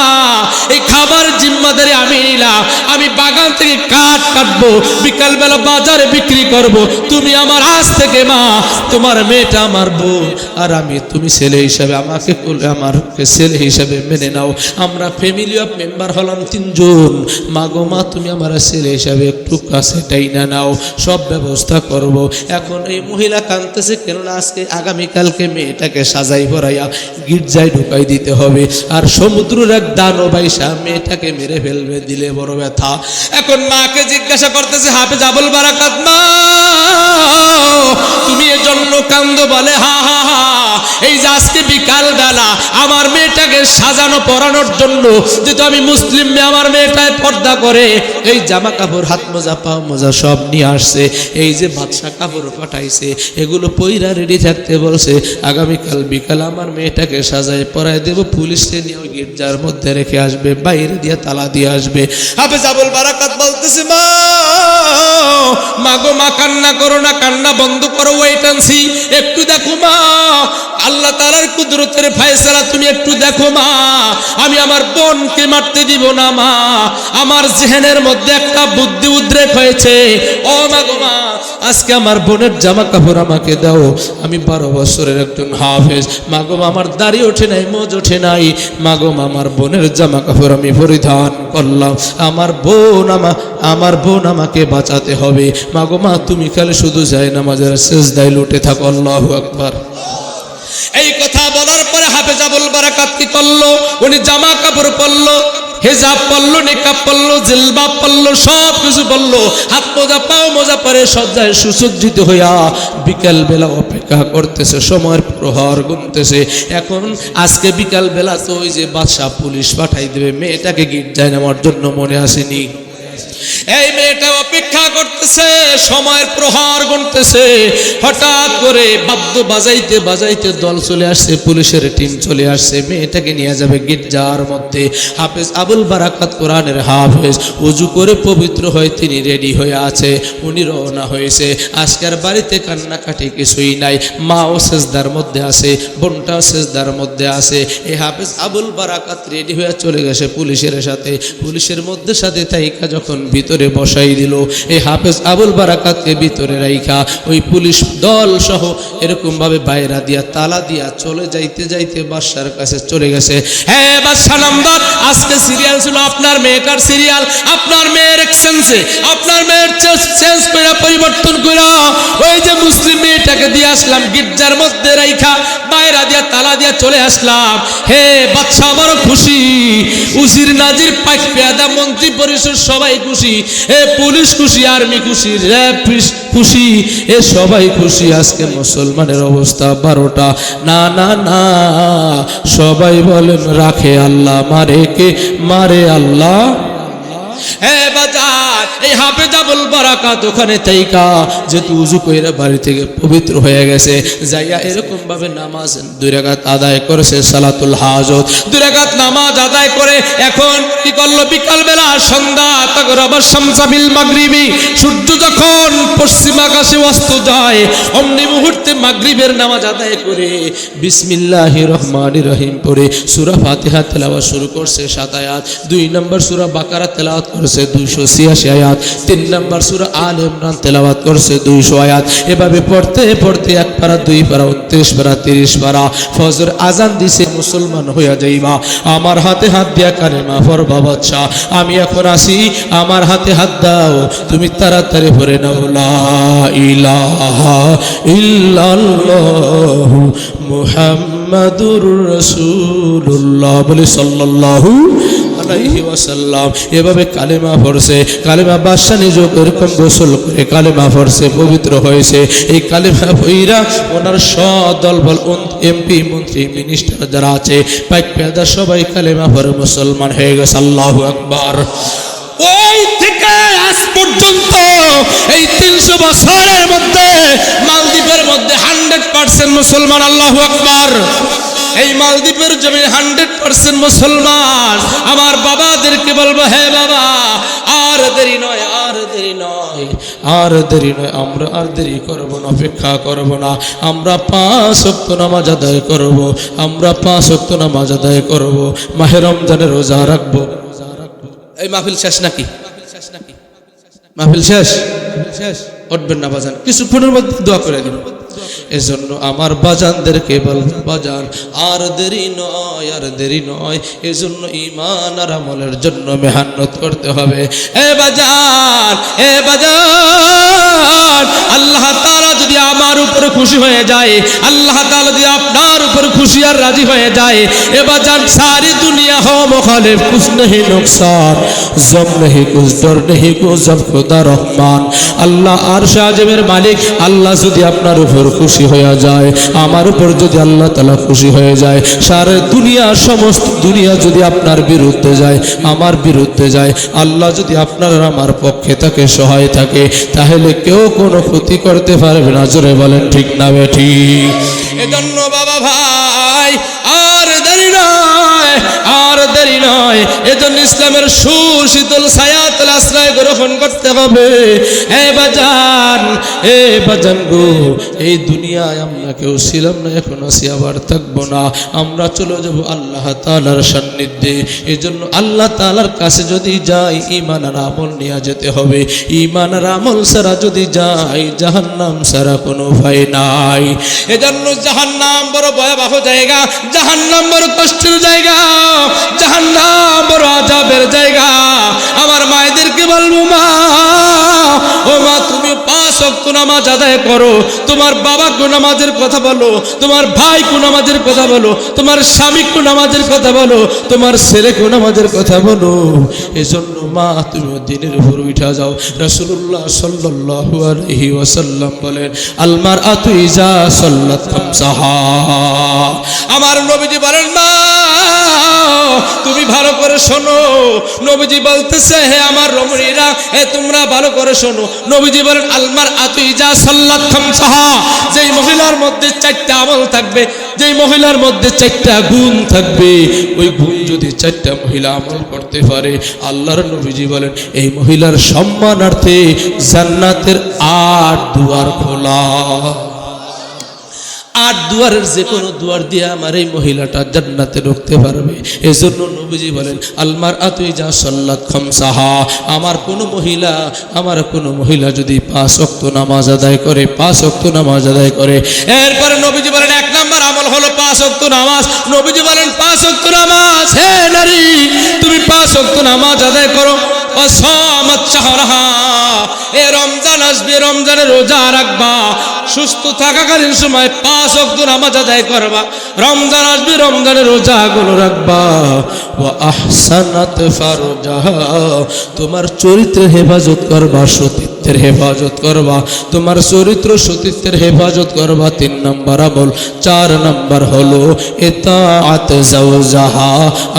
এই খাবার জিম্মাদারি আমি নিলাম। আমি বাগান থেকে কাঠ কাটবো, বিকালবেলা বাজারে বিক্রি করব। তুমি আমার আজ থেকে মা, তোমার মেয়েটা আমার বোন, আর আমি তুমি ছেলে হিসাবে আমাকে আমার ছেলে হিসাবে মেনে নাও। আমরা ফ্যামিলি অফ মেম্বার হলাম 3 জন। মা গো মা, তুমি আমার ছেলে হিসাবে একটু কাছে টাইনা নাও, সব ব্যবস্থা করব। এখন এই মহিলা কাঁদতেছে, কেননা আজকে আগামীকালকে মেয়েটাকে সাজাই পরাইয়া গির্জায় ঢুকাই দিতে হবে, আর সমুদ্রের এক দানব আইসা মেয়েটাকে মেরে ফেলবে, দিলে বড় ব্যথা। এখন মাকে জিজ্ঞাসা করতেছে হাফেজ আবুল বারাকাত, মা তুমি এর জন্য কান্দো? বলে হা হা হা, এই যে আজকে বিকাল বেলা আমার মেয়েটাকে সাজানো পরানোর জন্য, যেহেতু আমি মুসলিম মেয়ে, আমার মেয়েটায় পর্দা করে, এই জামা কাপড় হাত মোজা পা মোজা সব নিয়ে আসছে। এই যে বাদশা কাপড় পাঠাইছে এগুলো পইরা রেডি থাকতে বলছে। আগামীকাল বিকাল আমার মেয়েটাকে সাজায় পরায় দেব, পুলিশে নিয়ে ওই গির্জার মধ্যে রেখে আসবে, বাইরে দিয়ে তালা দিয়ে আসবে। হাফেজ আবুল বারাকাত বলতেছে, মা মা গো মা, কান্না করো না, কান্না বন্ধ করো, ওয়েট অ্যান্ড সি, একটু দেখো মা, আল্লাহ তাআলার কুদরতের ফয়সালা তুমি একটু দেখো মা। আমি আমার বোনকে মারতে দিব না মা, আমার জেহেনের মধ্যে একটা বুদ্ধি উদ্রেক হয়েছে। ও মা গো মা, আজকে আমার বোনের জামা কাপড় আমাকে দাও, আমি 12 বছরের একজন হাফেজ। মা গো মা, আমার দাড়ি ওঠে নাই, মোজ ওঠে নাই, মা গো মা, আমার বোনের জামা কাপড় আমি পরিধান করলাম, আমার বোন আমাকে বাঁচাতে হবে। মা গো মা, তুমি খালি শুধু যাই নামাজের সিজদায় লুটে থাকো, আল্লাহু আকবার। এই কথা বলার পরে হাফেজ আবুল বারাকাত কি করলো, উনি জামা কাপড় পরলো, হেজাব পরলো, নিকাব পরলো, জিলবাব পরলো, সব কিছু পরলো, হাত মোজা পাও মোজা পরে সজ্জায় সুসজ্জিত হইয়া বিকাল বেলা অপেক্ষা করতেছে, সময়ের প্রহর গুনতেছে। এখন আজকে বিকাল বেলা তো ওই যে বাদশা পুলিশ পাঠাই দেবে, মেয়েটাকে গির্জায় নেওয়ার জন্য মনে আসেনি। এই মেয়েটা অপেক্ষা করতেছে, সময়ের প্রহার গুনতেছে। হঠাৎ করে বাদ্য বাজাইতে বাজাইতে দল চলে আসছে, পুলিশের টিম চলে আসছে, মেয়েটাকে নিয়ে যাবে গির্জার মধ্যে। হাফেজ আবুল বারাকাত কোরআনের হাফেজ, উজু করে পবিত্র হয়ে তিনি রেডি হয়ে আছে, উনি রওনা হয়েছে। আজকের বাড়িতে কান্নাকাটি কিছুই নাই, মাও সেজদার মধ্যে আছে, বোনটাও সেজদার মধ্যে আছে। এই হাফেজ আবুল বারাকাত রেডি হয়ে চলে গেছে পুলিশের সাথে। পুলিশের মধ্যে সাথে তাইকা যখন ভিতরে বসাই দিল, এই হাফেজ আবুল বারাকাতকে ভিতরে রাইখা ওই পুলিশ দল সহ এরকম ভাবে বাইরা দিয়া তালা দিয়া চলে যাইতে যাইতে বাদশার কাছে চলে গেছে। হ্যাঁ বাদশা নামদার, আজকে সিরিয়াল ছিল আপনার মেয়েটার সিরিয়াল, আপনার মেয়ের এক্সচেঞ্জে, আপনার মেয়ের চেঞ্জ করে পরিবর্তন করে ওই যে মুসলিম মেয়েটাকে দিয়ে আসলাম গির্জার মধ্যে রাইখা, বাইরা দিয়া তালা দিয়া চলে আসলাম। হে বাদশা আমারও খুশি, উজির নাজির পাক পেয়াদা মন্ত্রী পরিষদ সবাই খুশি, এ পুলিশ খুশি, আর্মি খুশি, র্যাব খুশি, এ সবাই খুশি। আজকে মুসলমানের অবস্থা 12টা। না না না, সবাই বলেন রাখে আল্লাহ, মারে কে? মারে আল্লাহ। হে বাজার এই হাফেজাবুল বারাকাত ওখানে তাইকা যেহেতু উযু কইরা বাড়ি থেকে পবিত্র হয়ে গেছে যাইয়া এরকম ভাবে নামাজ 2 রাকাত আদায় করেছে সালাতুল হাজত 2 রাকাত নামাজ আদায় করে এখন কি করলো বিকাল বেলা সন্ধ্যা তাগরাবা শামসাবিল মাগরিবি সূর্য যখন পশ্চিম আকাশে অস্ত যায় অমনি মুহূর্তে মাগরিবের নামাজ আদায় করে বিসমিল্লাহির রহমানির রহিম পড়ে সূরা ফাতিহা তেলাওয়াত শুরু করছে 7 আয়াত 2 নম্বর সূরা বাকারা তেলাওয়াত করছে 286 আয়াত 3 নম্বর সূরা আলে ইমরান তেলাওয়াত করছে 200 আয়াত এভাবে পড়তে পড়তে 1 পারা 2 পারা 29 পারা 30 পারা ফজর আজান দিছে মুসলমান হইয়া যাইবা আমার হাতে হাত দিয়া কালেমা পড়বা বাদশা আমি এখন আসি আমার হাতে হাত দাও তুমি তাড়াতাড়ি পড়ে নাও লা ইলাহা ইল্লাল্লাহু মুহাম্মাদুর রাসূলুল্লাহ বলে সাল্লাল্লাহু আলাইহি ওয়াসাল্লাম এভাবে কালেমা পড়ছে কালেমা বাদশা নিজে এরকম গোসল করে কালেমা পড়ছে পবিত্র হয়েছে এই কালেমা পড়া ওনার সদল বল এমপি মন্ত্রী মিনিস্টার যারা আছে পাইক পেদা সবাই কালেমা পড়ে মুসলমান হয়ে গেছে আল্লাহু আকবার ওই থেকে আজ পর্যন্ত এই 300 বছরের মধ্যে মালদ্বীপের মধ্যে 100% মুসলমান আল্লাহু আকবার এই মালদ্বীপের জমি 100% মুসলমান আমার বাবাদেরকে বলবো হে বাবা আর দেরি নয় আর দেরি নয় আর দেরি নয় আমরা আর দেরি করব না অপেক্ষা করব না আমরা 5 ওয়াক্ত নামাজ আদায় করব আমরা 5 ওয়াক্ত নামাজ আদায় করব মাহে রমজানের রোজা রাখবো এই মাহফিল শেষ নাকি মাহফিল শেষ উঠবেন না বাজান কিছুক্ষণের মধ্যে দোয়া করে দিন এজন্য আমার বাজানদেরকে বলবো বাজান আর দেরি নয় আর দেরি নয় এজন্য ঈমান আর আমলের জন্য মেহনত করতে হবে এ বাজান আল্লাহ তাআলা যদি আমার উপরে খুশি হয়ে যায় আল্লাহ তাআলা যদি আপনার উপরে খুশি আর রাজি হয়ে যায় এ বাজান সারি দুনিয়া হো মুখালিফ কুছ নেহি নুকসান জব নেহি কুছ ডর নেহি কুছ জব খুদা রহমান আল্লাহ আরশ আযমের মালিক আল্লাহ যদি আপনার উপর খুশি হয়ে যায় আমার উপর যদি আল্লাহ তাআলা খুশি হয়ে যায় সারা দুনিয়া সমস্ত দুনিয়া যদি আপনার বিরুদ্ধে যায় আমার বিরুদ্ধে যায় আল্লাহ যদি আপনার আর আমার পক্ষে থাকে সহায় থাকে তাহলে কেউ কোনো ক্ষতি করতে পারবে না জোরে বলেন ঠিক না ঠিক এজন্য বাবা ভাই আর দেরি নয় আর দেরি নয় এজন্য ইসলামের সুশীতল ছায়াতল আশ্রয় গ্রহণ করতে হবে হে বাজান গো এই দুনিয়ায় আমরা কেউ ছিলাম না এখন আছি আবার থাকবো না আমরা চলে যাব আল্লাহ তাআলার সান্নিধ্যে এজন্য আল্লাহ তাআলার কাছে যদি যাই ঈমান আর আমল নিয়ে যেতে হবে ঈমান আর আমল ছাড়া যদি যাই জাহান্নাম ছাড়া কোনো ভয় নাই এজন্য জাহান্নাম বড় ভয়াবহ জায়গা জাহান্নাম বড় কষ্টের জায়গা জাহান্নাম বড় আযাবের জায়গা আমার মায়েদেরকে বলবো মা ও মা তুমি 5 ওয়াক্ত নামাজ আদায় করো তোমার বাবা কোন নামাজের কথা বলো তোমার ভাই কোন নামাজের কথা বলো তোমার স্বামী কোন নামাজের কথা বলো তোমার ছেলে কোন নামাজের কথা বলো এজন্য মা তুমি দিনের উপর উঠা যাও রাসূলুল্লাহ সাল্লাল্লাহু আলাইহি ওয়াসাল্লাম বলেন আল মারআতু ইজা সাল্লাত খামসাহা আমার নবীজি বলেন মা তুমি ভালো করে শোনো নবীজি বলতেছে হে আমার রমণীরা হে তোমরা ভালো করে শোনো নবীজি বলেন আল মারআতু ইজা সাল্লাত খামসাহা যেই মহিলার মধ্যে 4টা আমল থাকবে যেই মহিলার মধ্যে 4টা গুণ থাকবে ওই গুণ যদি 4টা মহিলা আমল করতে পারে আল্লাহর নবীজি বলেন এই মহিলার সম্মানার্থে জান্নাতের 8 দুয়ার খোলা 8 দুয়ারের যে কোনো দুয়ার দিয়ে আমার এই মহিলাটা জান্নাতে ঢুকতে পারবে এজন্য নবীজি বলেন আল মারআতু ইজা সাল্লাত খামসাহা আমার কোনো মহিলা যদি 5 ওয়াক্ত নামাজ আদায় করে 5 ওয়াক্ত নামাজ আদায় করে এরপরে নবীজি বলেন 1 নাম্বার আমল হলো 5 ওয়াক্ত নামাজ নবীজি বলেন 5 ওয়াক্ত নামাজ হে নারী তুমি 5 ওয়াক্ত নামাজ আদায় করো ওয়াসামাত শাহরাহা এ রমজান আসবে রমজানের রোজা রাখবা সুস্থ থাকাকালীন সময় 5 ওয়াক্ত নামাজ আদায় করবা রমজান আসবে রমজানের রোজাগুলো রাখবা ওয়া আহসানাত ফারজাহা তোমার চরিত্রের হেফাজত করবা সতীত্ব সতীত্বের হেফাজত করবা, তোমার চরিত্র সতীত্বের হেফাজত করবা। 3 নম্বর আমল। 4 নম্বর হলো ইতাআত যাওজাহা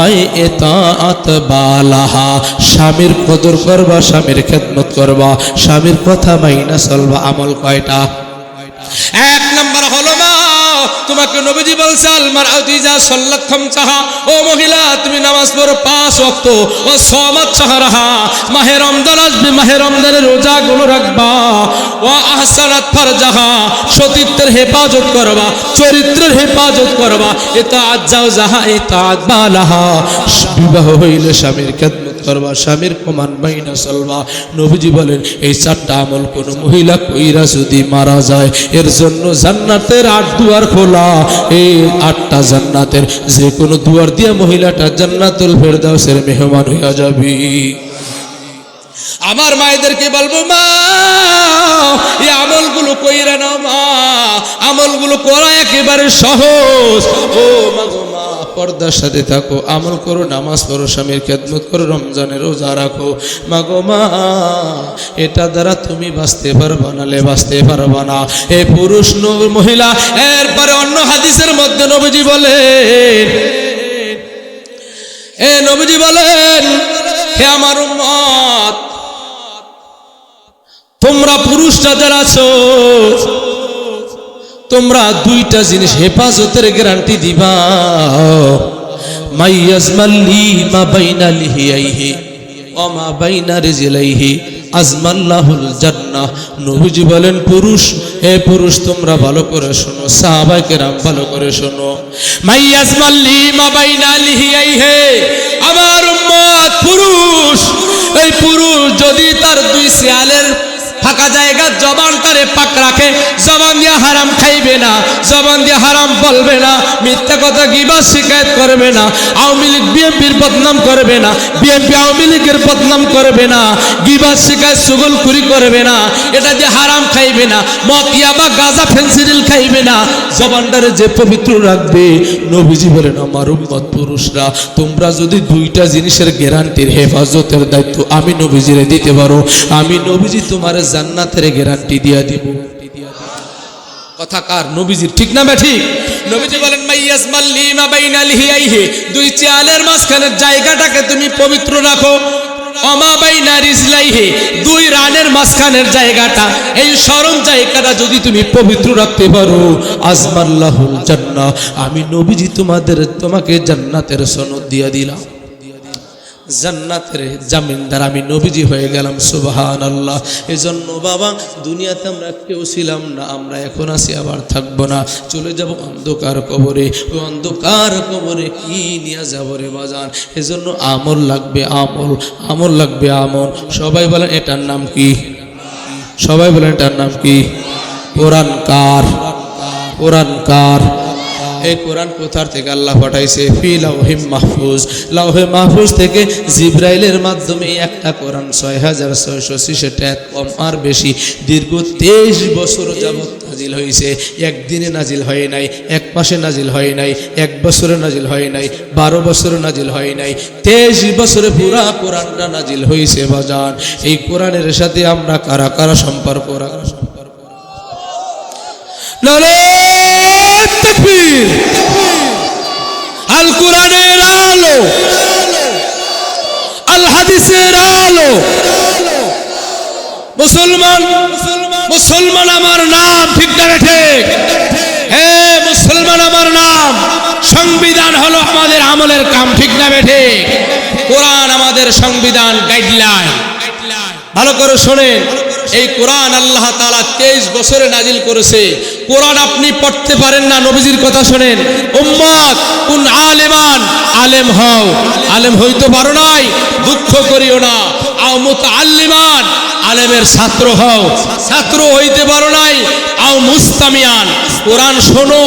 আই ইতাআত বালাহা, স্বামীর কদর করবা, স্বামীর খেদমত করবা, স্বামীর কথা মাইনা চলবা। আমল কয়টা? 1 নম্বর হলো মা, তোমাকে নবীজি বলছে আল মারআতু ইযা সাল্লাত খামসাহা, ও মহিলা তুমি নামাজ পড়ো 5 ওয়াক্ত, ও সামাত শাহরাহা, মাহে রমজান আসবে, মাহে রমজানের রোজাগুলো রাখবা, ওয়া আহসানাত ফারজাহা, সতীত্বের হেফাজত করবা, চরিত্রের হেফাজত করবা, ইতাআত যাওজাহা ইতাআত বালাহা, বিবাহ হইলে স্বামীর খেদমত করবা, স্বামীর কমান মাইনা চলবা। নবীজি বলেন এই 4টা আমল কোন মহিলা কইরা যদি মারা যায়, এর জন্য জান্নাতের 8 দুয়ার খোলা। এই 8টা জান্নাতের যে কোনো দুয়ার দিয়ে মহিলাটা জান্নাতুল ফেরদাউসের মেহমান হইয়া যাবে। আমার মায়েদেরকে বলবো মা এই আমলগুলো কইরা নাও মা, আমলগুলো করা একেবারে সহজ। ও মা গো মা, পর্দার সাথে থাকো, আমল করো, নামাজ পড়ো, স্বামীর খেদমত করো, রমজানের রোজা রাখো। মা গো মা, এটা দ্বারা তুমি বাঁচতে পারবা না, বাঁচতে পারবা না। হে পুরুষ মহিলা। এরপরে অন্য হাদিসের মধ্যে নবীজি বলেন, নবীজি বলেন হে আমার উম্মত, তোমরা পুরুষরা যারা আছো, তোমরা 2টা জিনিস হেফাজতের গ্যারান্টি দিবা। মাইয়াজমাল্লি মা বাইনা লিহিয়াইহি ওয়া মা বাইনা রিজলাইহি আজমাল্লাহুল জান্নাহ। নবীজি বলেন পুরুষ, হে পুরুষ তোমরা ভালো করে শোনো, সাহাবায়ে কেরাম ভালো করে শোনো। মাইয়াজমাল্লি মা বাইনা লিহিয়াইহি, আমার উম্মত পুরুষ, এই পুরুষ যদি তার 2 সিয়ালের ফাঁকা জায়গা জবানটারে পাক রাখে, জবান দিয়ে হারাম খাইবে না, জবান দিয়ে হারাম বলবে না, মিথ্যা কথা গীবত শিকায়ত করবে না, আওয়ামী লীগ বিএনপির বদনাম করবে না, বিএনপি আওয়ামী লীগের বদনাম করবে না, গীবত শিকায়ত চুগলখুরি করবে না, এটা দিয়ে হারাম খাইবে না, মদ ইয়াবা গাঁজা ফেন্সিডিল খাইবে না, জবানটারে যে পবিত্র রাখবে। নবীজি বলেন আমার উম্মত পুরুষরা, তোমরা যদি 2টা জিনিসের গ্যারান্টির হেফাজতের দায়িত্ব আমি নবীজিরে দিতে পারো, আমি নবীজি তোমার জান্নাতের গ্যারান্টি দিয়া দিব। কথা কার? নবীজির, ঠিক না ঠিক? নবীজি বলেন মাইয়াজমাল্লি মা বাইনা লিহিয়াইহি, 2 চিয়ালের মাঝখানের জায়গাটাকে তুমি পবিত্র রাখো। ওমা বাইনা রিজলাইহি, 2 রানের মাঝখানের জায়গাটা, এই শরম জায়গাটা যদি তুমি পবিত্র রাখতে পারো, আজমাল্লাহুল জান্নাহ, আমি নবীজি তোমাকে জান্নাতের সনদ দিয়া দিলাম, জান্নাতের জামিনদার আমি নবীজি হয়ে গেলাম। সুবহানাল্লাহ। এজন্য বাবা, দুনিয়াতে আমরা কেউ ছিলাম না, আমরা এখন আছি, আবার থাকবো না, চলে যাব অন্ধকার কবরে। ওই অন্ধকার কবরে কি নিয়ে যাব রে বাজান? এজন্য আমল লাগবে, আমল, আমল লাগবে, আমল। সবাই বলেন এটার নাম কি? সবাই বলেন এটার নাম কি? কোরআন কার? কোরআন কার? এই কোরআন কোথার থেকে আল্লাহ পাঠাইছে? ফি লাউহে মাহফুজ। লাউহে মাহফুজ থেকে জিবরাইলের মাধ্যমে একটা কোরআন 6686 কম আর বেশি দীর্ঘ 23 বছর যাবত নাজিল হয়েছে। একদিনে নাজিল হয় নাই, এক মাসে নাজিল হয় নাই, এক বছরে নাজিল হয় নাই, 12 বছরে নাজিল হয় নাই, 23 বছরে পুরা কোরআনটা নাজিল হয়েছে বাজান। এই কোরআনের সাথে আমরা কারা কারা সম্পর্ক রাখি? তাকবীর! আল কোরআনের আলো, আল হাদিসের আলো। মুসলমান, মুসলমান আমার নাম, ঠিক না ঠিক? হে মুসলমান আমার নাম। সংবিধান হলো আমাদের আমলের কাম, ঠিক না ঠিক? কোরআন আমাদের সংবিধান, গাইডলাইন। ভালো করে শোনেন, এই কোরআন আল্লাহ তাআলা 23 বছরে নাজিল করেছে। কোরআন আপনি পড়তে পারেন না, নবীজির কথা শোনেন। উম্মত কুন আলেমান, আলেম হও। আলেম হইতে পারো নাই, দুঃখ করিও না। আও মুতাআল্লিমান, আলেমের ছাত্র হও। ছাত্র হইতে পারো নাই, আও মুস্তামিয়ান, কোরআন শোনো,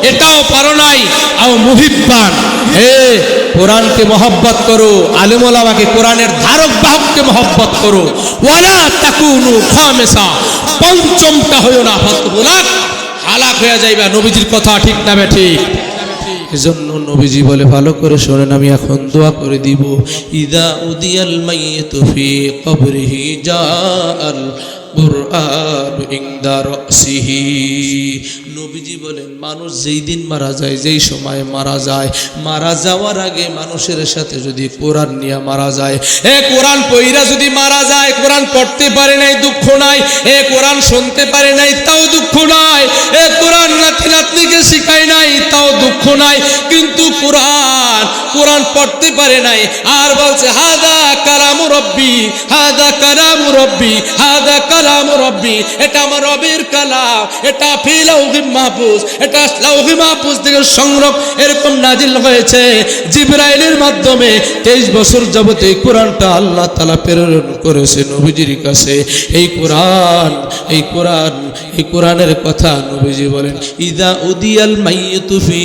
এটাও পারো নাই, আও মুহিব্বান, হে কোরআনকে মহব্বত করো, আলেম ওলামাকে, কোরআনের ধারক বাহককে মহব্বত করো। ওয়ালা তাকুনু খামিসা, পঞ্চমটা হইও না, ফাতবুলাক, হালাক হয়ে যাইবা। নবীজির কথা, ঠিক না ঠিক? এজন্য নবীজি বলে, ভালো করে শোনেন, আমি এখন দোয়া করে দিব। ইদা উদিয়াল মাইয়িতু ফি কবরিহি জাআল কুরআন ইনদা রাসিহি। নবীজি বলেন মানুষ যেই দিন মারা যায়, যেই সময় মারা যায়, মারা যাওয়ার আগে মানুষের সাথে যদি কোরআন নিয়ে মারা যায়, কোরআন পইরা যদি মারা যায়, কোরআন পড়তে পারে নাই দুঃখ নাই, কোরআন শুনতে পারে নাই তাও দুঃখ নাই, কোরআন নাতি নাতনিকে শিখায় নাই তাও দুঃখ নাই, কিন্তু কোরআন পড়তে পারে নাই আর বলছে হাদা কালামু রব্বি, হাদা কালামু রব্বি, হাদা কালামু রব্বি, এটা আমার রবের কালাম, এটা ফি লাউহি মাহফুজ, এটা লাউহি মাহফুজ থেকে সংরক্ষণ এরকম নাজিল হয়েছে জিবরাইলের মাধ্যমে। 23 বছর যাবত এই কোরআনটা আল্লাহ তাআলা প্রেরণ করেছে নবীজির কাছে। এই কোরআনের কথা নবীজি বলেন ইদা উদিয়াল মাইয়িতু ফি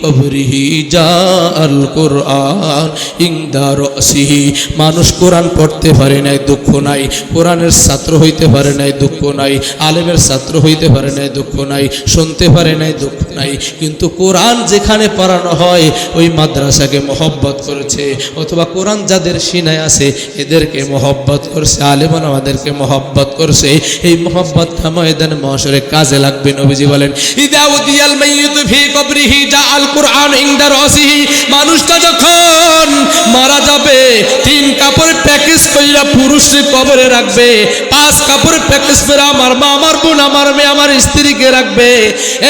কবরিহি জাআল কুরআন ইনদা রাসিহি। মানুষ কোরআন পড়তে পারে নাই দুঃখ নাই, কোরআনের ছাত্র হইতে পারে নাই দুঃখ নাই, আলেমের ছাত্র হইতে পারে নাই দুঃখ নাই, শুনতে পারে নাই দুঃখ নাই, কিন্তু কোরআন যেখানে পড়ানো হয় ওই মাদ্রাসাকে মহব্বত করেছে, অথবা কোরআন যাদের সিনায় আছে এদেরকে মহব্বত করছে, আলেম আমাদেরকে মহব্বত করছে। এই মহব্বতটা ময়দানে mahshare কাজে লাগবে। নবীজি বলেন ইদা উদিয়াল মাইয়িতু ফি কবরিহি জাআল কুরআন ইনদা রাসিহি। মানুষটা যখন মারা যাবে 3 কাপড় প্যাকেজ কইরা পুরুষে কবরে রাখবে, 5 কাপড় প্যাকেজ করে আমার মা, আমার বোন, আমার মেয়ে, আমার স্ত্রীকে রাখবে।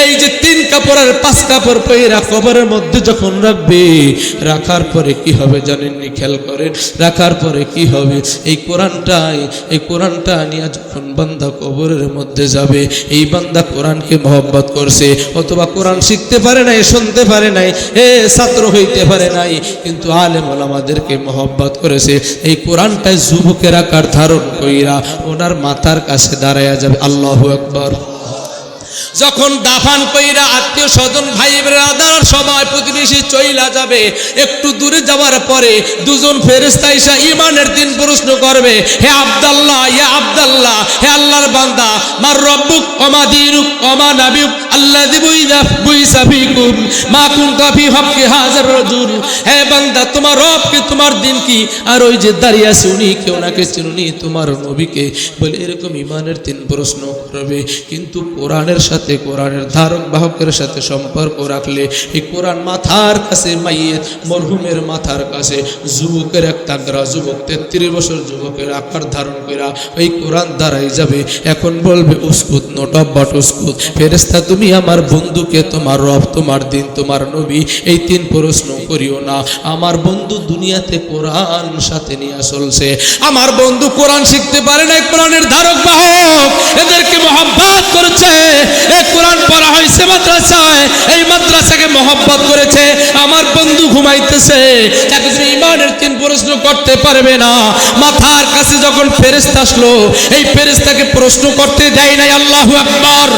এই যে 3 কাপড় আর 5 কাপড় পইরা কবরের মধ্যে যখন রাখবে, রাখার পরে কি হবে জানেননি? খেয়াল করেন, রাখার পরে কি হবে? এই কোরআনটা নিয়ে যখন বান্দা কবরের মধ্যে যাবে, এই বান্দা কোরআনকে মহব্বত করছে, অথবা কোরআন শিখতে পারে নাই, শুনতে পারে নাই, ছাত্র হইতে পারে নাই, কিন্তু আলেম ওলামাদেরকে মহব্বত করেছে। এই কোরআনটাই যুবকের আকার ধারণ কইরা ওনার মাথার কাছে দাঁড়ায়া যাবে। আল্লাহু আকবার। যখন দাফান কইরা আত্মীয় স্বজন ভাই ব্রাদার সবাই প্রতিবেশী চইলা যাবে, একটু দূরে যাওয়ার পরে দুজন ফেরেশতা এসে ঈমানের 3 প্রশ্ন করবে, হে আব্দুল্লাহ, ইয়া আব্দুল্লাহ, হে আল্লাহর বান্দা, মার রব্বুক ওয়া মা দীনুক ওয়া মা নাবিয়ুক আল্লাযী বুইসা ফীকুম মা কুনতা ফী হাক্কি হাযার রাজুল। হে বান্দা, তোমার রব কি, তোমার দিন কি, আর ওই যে দাঁড়িয়ে আছে উনি কে, ওনাকে চিনুনি, তোমার নবীকে। বলে এরকম ঈমানের 3 প্রশ্ন করবে। কিন্তু কোরআনের সাথে, কোরআনের ধারক বাহকের সাথে সম্পর্ক রাখলে এই কোরআন মাথার কাছে, মাইয়েত মরহুমের মাথার কাছে যুবকের এক তাগড়া যুবক, 33 বছর যুবকের আকার ধারণ করা ওই কোরআন দাঁড়াই যাবে। এখন বলবে উসকুত, নোট অফ বাট উসকুত। ফেরেশতা, তুমি আমার বন্ধুকে, তোমার রব, তোমার দিন, তোমার নবী, এই 3 প্রশ্ন করিও না। আমার বন্ধু দুনিয়াতে কোরআন সাথে নিয়ে চলছে, আমার বন্ধু কোরআন শিখতে পারে না, কোরআনের ধারক বাহক এদেরকে মহব্বত করেছে, এই কোরআন পড়া হয়েছে মাদ্রাসায়, এই মাদ্রাসাকে মহব্বত করেছে, আমার বন্ধু ঘুমাইতেছে, তাকে তুমি ঈমানের 3 প্রশ্ন করতে পারবে না। মাথার কাছে যখন ফেরেশতা আসলো, এই ফেরেশতাকে প্রশ্ন করতে দেয় নাই। আল্লাহু আকবার।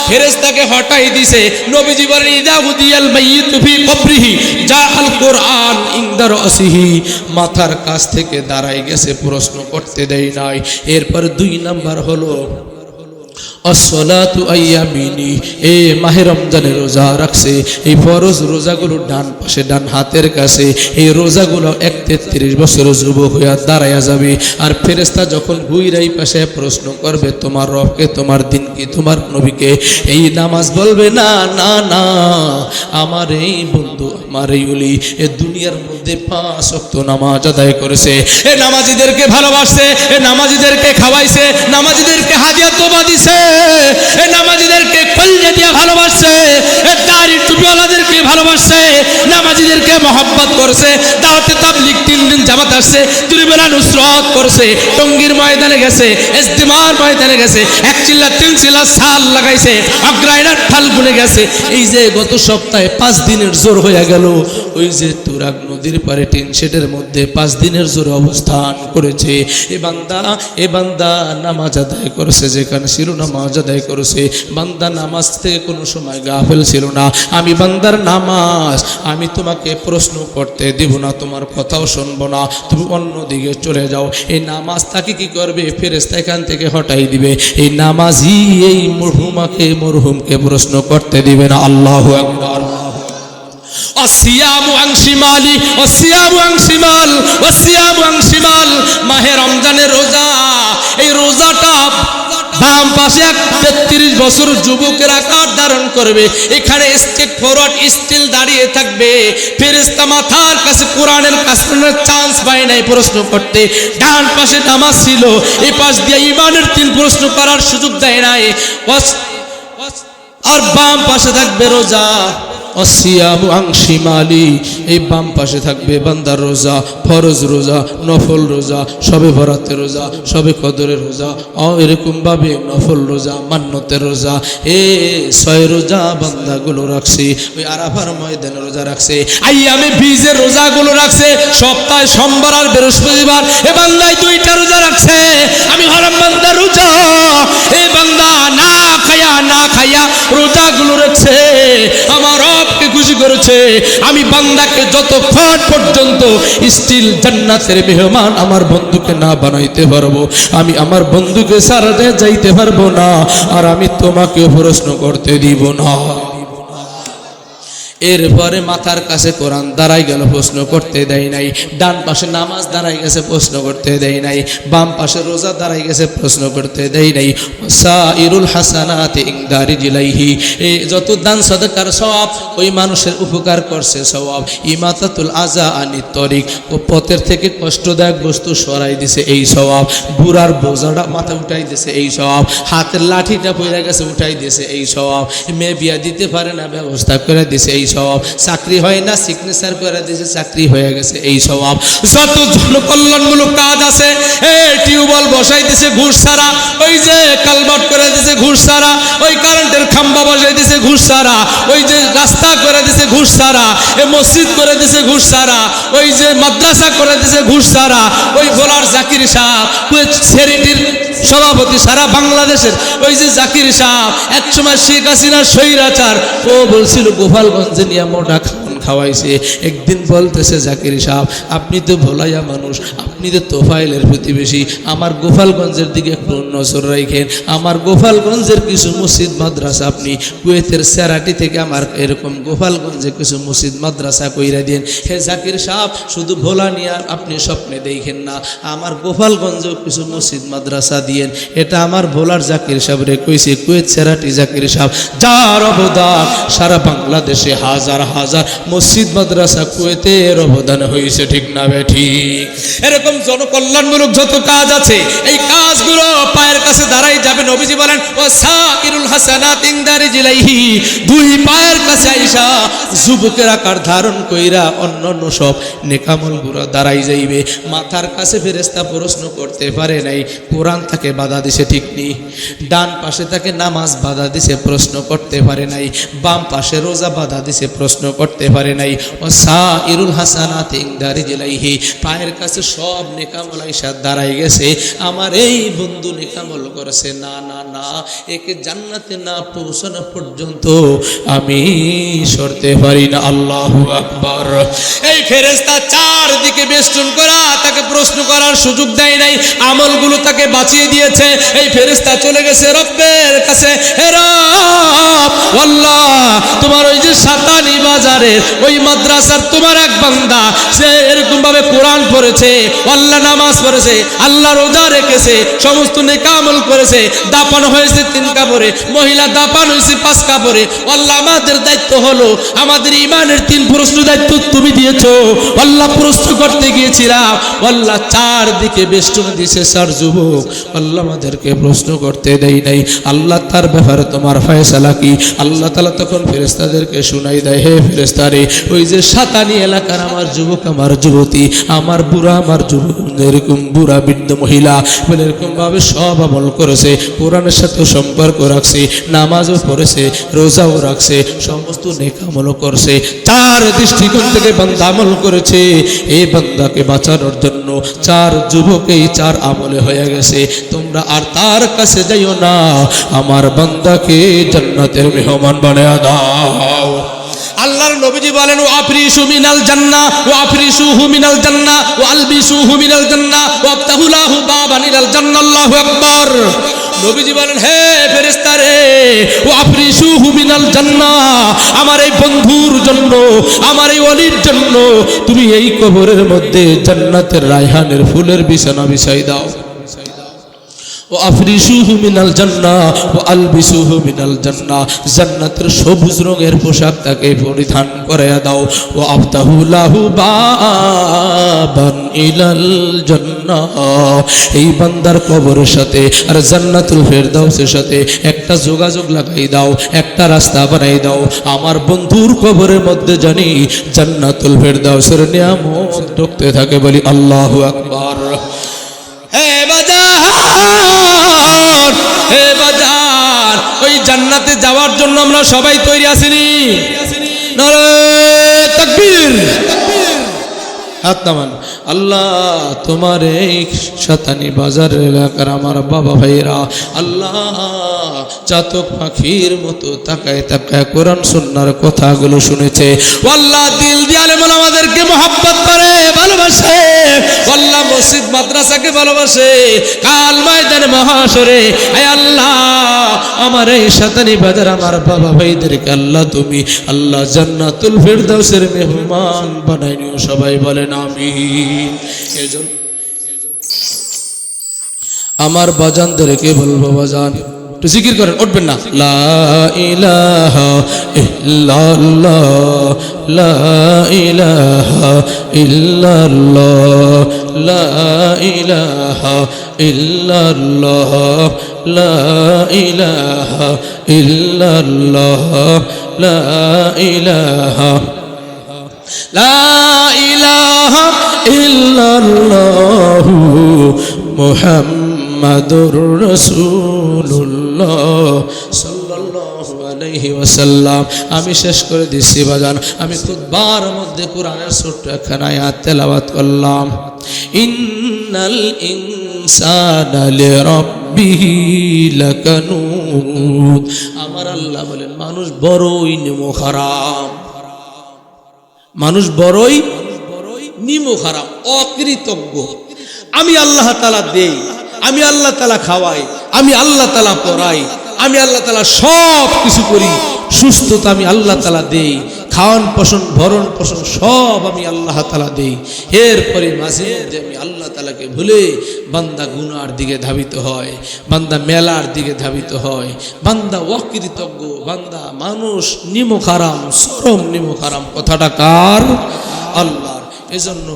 ফেরেশতাকে হটাই দিছে। নবীজি বলেন ইদা উদিয়াল মাইয়িতু ফি কবরিহি জাআল কুরআন ইনদা রাসিহি। মাথার কাছ থেকে দাঁড়াই গেছে, প্রশ্ন করতে দেয় নাই। এরপর 2 নাম্বার হলো আসসালাতু আইয়ামিনি। মাহে রমজানের রোজা রাখছে, এই ফরজ রোজাগুলো ডান পাশে, ডান হাতের কাছে, এই রোজাগুলো 33 বছর যুবক হইয়া দাঁড়াইয়া যাবে। আর ফেরেশতা যখন ঘুইরাই পাশে প্রশ্ন করবে, তোমার রবকে, তোমার দিন কি, তোমার নবীকে, এই নামাজ বলবে না না না, আমার এই বন্ধু, আমার এই ওলি এ দুনিয়ার মধ্যে 5 ওয়াক্ত নামাজ আদায় করেছে, এ নামাজিদেরকে ভালোবাসছে, এ নামাজিদেরকে খাওয়াইছে, নামাজিদেরকে হাদিয়া তোবা দিছে, এ নামাজিদেরকে কলিজা দিয়া ভালোবাসছে, এ দাড়ি টুপিওয়ালাদেরকে ভালোবাসছে, নামাজিদেরকে মহব্বত করছে, দাওয়াতে তাবলীগ 3 দিন জামাত আসছে, 3 বেলা নুসরত করছে, টঙ্গীর ময়দানে গেছে, ইজতিমার ময়দানে গেছে, 1 চিল্লা 3 চিল্লা সাল লাগাইছে, অগ্রায়ণার ঠাল গুনে গেছে। এই যে গত সপ্তাহে 5 দিনের জোর হয়ে গেল, ওই যে তুরাগ নদীর পারে টিন শেডের মধ্যে 5 দিনের জোরে অবস্থান করেছে। এ বান্দা নামাজ আদায় করেছে, যেখানে ছিল নামাজ আদায় করেছে। বান্দা নামাজ থেকে কোনো সময় গাফেল ছিল না। আমি বান্দার নামাজ, আমি তোমাকে প্রশ্ন করতে দিব না, তোমার কথাও শুনবো না, তুমি অন্য দিকে চলে যাও। এই নামাজ তাকে কি করবে? ফেরেশতা এখান থেকে হটাই দিবে। এই নামাজই এই মরহুমকে প্রশ্ন করতে দিবে না। আল্লাহু আকবার। আসিয়ামু আন শিমালি, আসিয়ামু আন শিমাল, আসিয়ামু আন শিমাল। মাহে রমজানের রোজা, এই রোজাটা বাম পাশে এক 33 বছর যুবকের আকার ধারণ করবে, এখানে স্টেট ফরওয়ার্ড স্টিল দাঁড়িয়ে থাকবে। ফেরেশতা মাথার কাছে কোরআনের কাসমের চান্স পায় নাই প্রশ্ন করতে। ডান পাশে নামাজ ছিল, এই পাশ দিয়ে ঈমানের 3 প্রশ্ন করার সুযোগ দেয় নাই। আর বাম পাশে থাকবে রোজা, অসিয়ামু আংশিমালি, এই বাম পাশে থাকবে বান্দার রোজা, ফরজ রোজা, নফল রোজা, সবে বরাতের রোজা, সবে কদরের রোজা, এরকম ভাবে নফল রোজা, মান্নতের রোজা, 6 রোজা বান্দাগুলো রাখছে। ওই আরাফার ময়দানে রোজা রাখছে, আইয়ামে বীজের রোজাগুলো রাখছে, সপ্তাহে সোমবার আর বৃহস্পতিবার এ বান্দায় 2টা রোজা রাখছে। আমি হলাম বান্দার রোজা, এই বান্দা না খায়া রোজাগুলো রাখছে, আমার রবকে খুশি করেছে। আমি বান্দাকে যতক্ষণ পর্যন্ত স্টিল জান্নাতের মেহমান আমার বন্ধুকে না বানাইতে পারবো, আমি আমার বন্ধুকে সারাতে যাইতে পারবো না, আর আমি তোমাকে প্রশ্ন করতে দিব না। এরপরে মাথার কাছে কোরআন দাঁড়াই গেল, প্রশ্ন করতে দেয় নাই। ডান পাশে নামাজ দাঁড়াই গেছে, প্রশ্ন করতে দেয় নাই। বাম পাশে রোজা দাঁড়াই গেছে, প্রশ্ন করতে দেয় নাই। সাইরুল হাসানাতি ইনদারি জিলাইহি, এই যত দান সাদাকার সওয়াব, ওই মানুষের উপকার করছে সওয়াব। ইমাতাতুল আযা আনিত তরিক, ও পথের থেকে কষ্টদায়ক বস্তু সরাই দিছে এই সওয়াব। বুড়ার বোঝাটা মাথা উঠাই দিছে এই সওয়াব। হাতের লাঠিটা পড়ে গেছে, উঠাই দিছে এই সওয়াব। মেয়ে বিয়া দিতে পারে না, ব্যবস্থা করে দিছে এই সওয়াব। চাকরি হয় না, সিগনেচার করে দিয়েছে, চাকরি হয়ে গেছে এই সওয়াব। যত জনকল্যাণমূলক কাজ আছে, টিউবওয়েল বসাই দিছে ঘুষ ছাড়া, ওই যে কালভার্ট করে দিছে ঘুষ ছাড়া, ওই কারেন্টের খাম্বা বসাই দিছে ঘুষ ছাড়া, ওই যে রাস্তা করে দিছে ঘুষ ছাড়া, মসজিদ করে দিছে ঘুষ ছাড়া, ওই যে মাদ্রাসা করে দিছে ঘুষ ছাড়া, ওই ভোলার জাকির সাহেব, চ্যারিটির সভাপতি সারা বাংলাদেশের, ওই যে জাকির সাহেব, একসময় শেখ হাসিনার স্বৈরাচার, ও বলছিল গোপালগঞ্জে নিয়ে মোটা খাওয়াইছে। একদিন বলতেছে জাকির সাহেব, আপনি তো ভোলাইয়া মানুষ, আপনি তো তোফাইলের প্রতিবেশী, আমার গোপালগঞ্জের দিকে একটু নজর রাখেন, আমার গোপালগঞ্জের কিছু মসজিদ মাদ্রাসা, আপনি কুয়েতের সেরাটি থেকে আমার এরকম গোপালগঞ্জে কিছু মসজিদ মাদ্রাসা কইরা দিন। হে জাকির সাহেব, শুধু ভোলা নিয়ে আপনি স্বপ্নে দেখেন না, আমার গোপালগঞ্জেও কিছু মসজিদ মাদ্রাসা দিয়েন। এটা আমার ভোলার জাকির সাহেব রে কইছে, কুয়েত সেরাটি জাকির সাহেব, যার অবদান সারা বাংলাদেশে হাজার হাজার মসজিদ মাদ্রাসা কুয়েতের অবদান হয়েছে, ঠিক না বেঠি? এরকম জনকল্যাণমূলক যত কাজ আছে, এই কাজগুলো পায়ের কাছে দাঁড়াই যাবে। নবীজি বলেন, ও সাইরুল হাসানাত ইনদারি জিলাইহি, 2 পায়ের কাছে আইসা যুবকের আকার ধারণ কইরা অন্যান্য সব নেকামল গুলো দাঁড়াই যাইবে। মাথার কাছে ফেরেশতা প্রশ্ন করতে পারে নাই, কোরআন তাকে বাধা দিছে, ঠিক নেই? ডান পাশে তাকে নামাজ বাধা দিছে, প্রশ্ন করতে পারে নাই। বাম পাশে রোজা বাধা দিছে, প্রশ্ন করতে পারে নাই। ও সাইরুল হাসানাত ইনদারি জিলাইহি, পায়ের কাছে সব নেকামল আইসা দাঁড়াই গেছে। আমার এই বন্ধু নেকামল করেছে, না না না, একে জান্নাতে না পৌঁছানো পর্যন্ত আমি সরতে পারি না। আল্লাহু আকবার। এই ফেরেশতা চারদিকে বেষ্টন করা, তাকে প্রশ্ন করার সুযোগ দেয় নাই, আমলগুলো তাকে বাঁচিয়ে দিয়েছে। এই ফেরেশতা চলে গেছে রব্বের কাছে, হে রব, আল্লাহ, তোমার ওই যে সাতানি বাজারের ওই মাদ্রাসার তোমার এক বান্দা, সে এরকম ভাবে কোরআন পড়েছে, আল্লাহ নামাজ পড়েছে, আল্লাহ রোজা রেখেছে, সমস্ত নেক আমল করেছে, দাফন হয়েছে 3 কাপড়ে, মহিলা দাফন হয়েছে 5 কাপড়ে। আল্লাহ, আমাদের দায়িত্ব হলো, আমাদের ইমানের 3 প্রশ্ন দায়িত্ব তুমি দিয়েছো। আল্লাহ, প্রশ্ন করতে গিয়েছিলাম, আল্লাহ চারদিকে বেষ্টন দিয়েছে 4 যুবক, আল্লাহ আমাদেরকে প্রশ্ন করতে দেই নাই। আল্লাহ, তার ব্যাপারে তোমার ফয়সালা কি? আল্লাহ তাআলা তখন ফেরেশতাদেরকে শুনাই দেয়, হে ফেরেশতারে, ওই যে সাতানি এলাকার আমার যুবক, আমার যুবতী, আমার বুড়া, আমার যুবক, এরকম বুড়া বৃদ্ধ মহিলা বলে এরকম ভাবে সব আমল করেছে, কোরআনের সাথে সম্পর্ক রাখছে, নামাজও পড়েছে, রোজাও রাখছে, সমস্ত নেক আমলও করছে। 4 দৃষ্টিকোণ থেকে বান্দা আমল করেছে। এই বান্দাকে বাঁচানোর জন্য 4 যুবক এই 4 আমলে হয়ে গেছে। তোমরা আর তার কাছে যাইও না, আমার বান্দাকে জান্নাতের মেহমান বানায়া দাও। আল্লাহর নবীজি বলেন, ও আফরিসু মিনাল জান্নাহ, ও আফরিসুহু মিনাল জান্নাহ, ও আলবিসুহু মিনাল জান্নাহ, ও আফতাহুলাহু বাবান ইলাল জান্নাহ। আল্লাহু আকবার। নবীজি বলেন, হে ফেরেশতারে, ও আফরিসুহু মিনাল জান্নাহ, আমার এই বন্ধুর জন্য, আমার এই ওলির জন্য তুমি এই কবরের মধ্যে জান্নাতের রায়হানের ফুলের বিছানা বিছাই দাও। ও আফরিশুহু মিনাল জান্নাহ ও আলবিসুহু মিনাল জান্নাহ, জান্নাতের সবুজ রঙের পোশাক তাকে পরিধান করাইয়া দাও। ও আফতাহু লাহু বাবান ইলাল জান্নাহ, এই বান্দার কবরের সাথে আর জান্নাতুল ফেরদাউসের সাথে একটা যোগাযোগ লাগাই দাও, একটা রাস্তা বানাই দাও। আমার বন্ধুর কবরের মধ্যে জানি জান্নাতুল ফেরদাউসের নিয়ামত ঢুকতে থাকে। বলি আল্লাহু আকবার। হে বাজার, হে বাজার, ওই জান্নাতে যাওয়ার জন্য আমরা সবাই তৈরি আছিনি? নারে তাকবীর, হাত নামান। আল্লাহ তোমার এই শতানি বাজার এলাকার আমার বাবা ভাইরা আল্লাহ চাতক পাখির মতো তাকায় তাকায় কোরআন সুন্নাহর কথাগুলো শুনেছে। আল্লাহ দিল দিয়ে আলেমুল আমাদেরকে মহব্বত করে, ভালোবাসে। আল্লাহ মসজিদ মাদ্রাসাকে ভালোবাসে। কাল ময়দানে মহাশরে আয় আল্লাহ আমার এই শতানি বাজার আমার বাবা ভাইদেরকে আল্লাহ তুমি আল্লাহ জান্নাতুল ফেরদাউসের মেহমান বানাই নিও। সবাই বলেন আমিন। এজন্য আমার বাজানদেরকে বলবো, বাজান একটু জিকির করেন, উঠবেন না। লা ইলাহা ইল্লাল্লাহ, লা ইলাহা ইল্লাল্লাহ, লা ইলাহা ইল্লাল্লাহ, লা ইলাহা ইল্লাল্লাহ, লা ইলাহা লা ইলাহা ইল্লাল্লাহ মুহাম্মাদুর রাসূলুল্লাহ সাল্লাল্লাহু আলাইহি ওয়াসাল্লাম। আমি শেষ করে দিচ্ছি বাজান। আমি খুতবার মধ্যে কোরআনের ছোট্ট একখানা আয়াত তেলাওয়াত করলাম। ইন্নাল ইনসানা লিরাব্বিহি লাকানুদ। আমার আল্লাহ বলেন মানুষ বড়ই নিমুখারাম, মানুষ বড়ই নিমুখারাম, অকৃতজ্ঞ। আমি আল্লাহ তাআলা দেই, আমি আল্লাহ তাআলা খাওয়াই, আমি আল্লাহ তাআলা পড়াই, আমি আল্লাহ তাআলা সব কিছু করি। সুস্থতা আমি আল্লাহ তাআলা দেই, খাওয়ান পোষণ ভরণ পোষণ সব আমি আল্লাহ তাআলা দেই। এরপরে মাঝে মধ্যে আমি আল্লাহ তাআলাকে ভুলে বান্দা গুনার দিকে ধাবিত হয়, বান্দা মেলার দিকে ধাবিত হয়, বান্দা অকৃতজ্ঞ, বান্দা মানুষ নিমুখারাম, চরম নিমুখারাম। কথাটা কার? আল্লাহর। এজন্য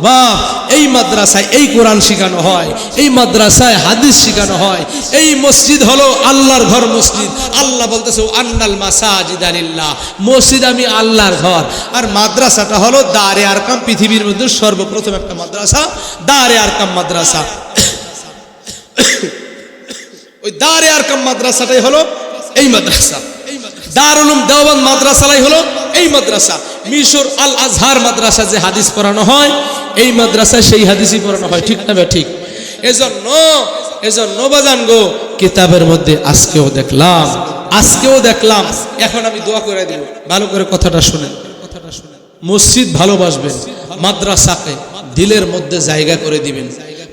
বাপ এই মাদ্রাসায় এই কোরআন শেখানো হয়, এই মাদ্রাসায় হাদিস শেখানো হয়। এই মসজিদ হলো আল্লাহর ঘর মসজিদ। আল্লাহ বলতেছে আন্নাল মাসাজিদা লিল্লাহ, মসজিদ আমি আল্লাহর ঘর। আর মাদ্রাসাটা হলো দারে আরকাম, পৃথিবীর মধ্যে সর্বপ্রথম একটা মাদ্রাসা দারে আরকাম মাদ্রাসা। ওই দারে আরকাম মাদ্রাসাটাই হলো এই মাদ্রাসা। দারুল উলুম দেওবন্দ মাদ্রাসালাই হলো এই মাদ্রাসা। মিশর আল আজহার মাদ্রাসা যে হাদিস পড়ানো হয়, এই মাদ্রাসায় সেই হাদিসই পড়ানো হয়। ঠিক না? ঠিক। এজন্য বাজান গো, কিতাবের মধ্যে আজকেও দেখলাম। এখন আমি দোয়া করে দিব, ভালো করে কথাটা শুনেন। মসজিদ ভালোবাসবেন, মাদ্রাসাকে দিলের মধ্যে জায়গা করে দিবেন।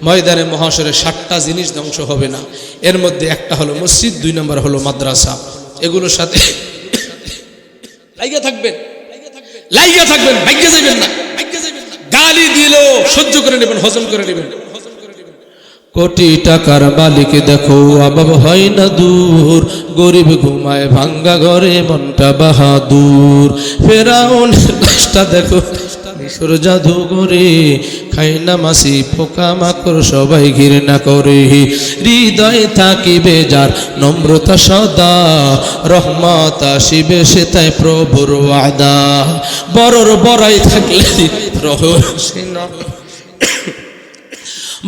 ময়দানে মহাশরে 7টা জিনিস ধ্বংস হবে না, এর মধ্যে একটা হলো মসজিদ, 2 নম্বর হলো মাদ্রাসা। এগুলোর সাথে লাইগা থাকবেন, ভাগ্যে যাবেন না। গালি দিলেও সহ্য করে নেবেন, হজম করে নেবেন। কোটি টাকার মালিক দেখো অভাব হয় না দূর, গরিব ঘুমায় ভাঙ্গা ঘরে মনটা বাহাদুর। ফেরাউনের লাশটা দেখো মিশর জাদুঘরে, খাই না মাসি পোকা মাকড় সবাই ঘৃণা করে। হৃদয়ে থাকিবে যার নম্রতা সদা, রহমত আসিবে সে তাই প্রভুর ওয়াদা। বড়র বড়াই থাকলে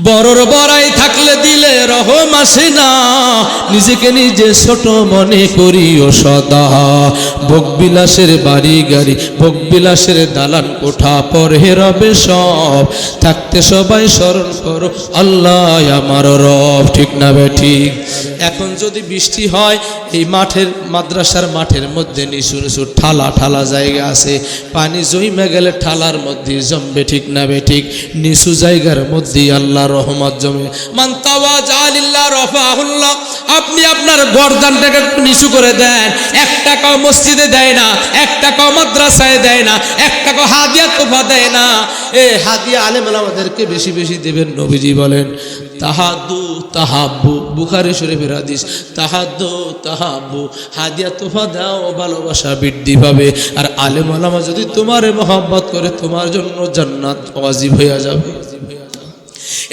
বড়র বড়াই থাকলে দিলে রহম আসে না, নিজেকে নিজে ছোট মনে করিও সদা। ভোগবিলাসের বাড়ি গাড়ি, ভোগবিলাসের দালান কোঠা, পরে রবে সব, থাকতে সবাই স্মরণ করো আল্লাহ আমার রব। ঠিক না ঠিক? এখন যদি বৃষ্টি হয়, এই মাদ্রাসার মাঠের মধ্যে নিচু নিচু ঠালা জায়গা আছে, পানি জমে গেলে ঠালার মধ্যে জমবে। ঠিক না ঠিক? নিচু জায়গার মধ্যে আল্লাহ আল্লাহর রহমত জমে। মান তাওয়াজা লিল্লাহ রাফাহুল্লাহ। আপনি আপনার গর্দানটাকে একটু নিচু করে দেন। 1 টাকাও মসজিদে দেয় না, 1 টাকাও মাদ্রাসায় দেয় না, 1 টাকাও হাদিয়া তোফা দেয় না। হাদিয়া আলেম আমাদেরকে বেশি বেশি দেবেন। নবীজি বলেন তাহাদ্দু তাহাব্বু, বুখারী শরীফের হাদিস। তাহাদ্দু তাহাব্বু, হাদিয়া তোফা দাও, ভালোবাসা বৃদ্ধি পাবে। আর আলেম ওলামা যদি তোমারে মহব্বত করে, তোমার জন্য জান্নাত ওয়াজিব হয়ে যাবে।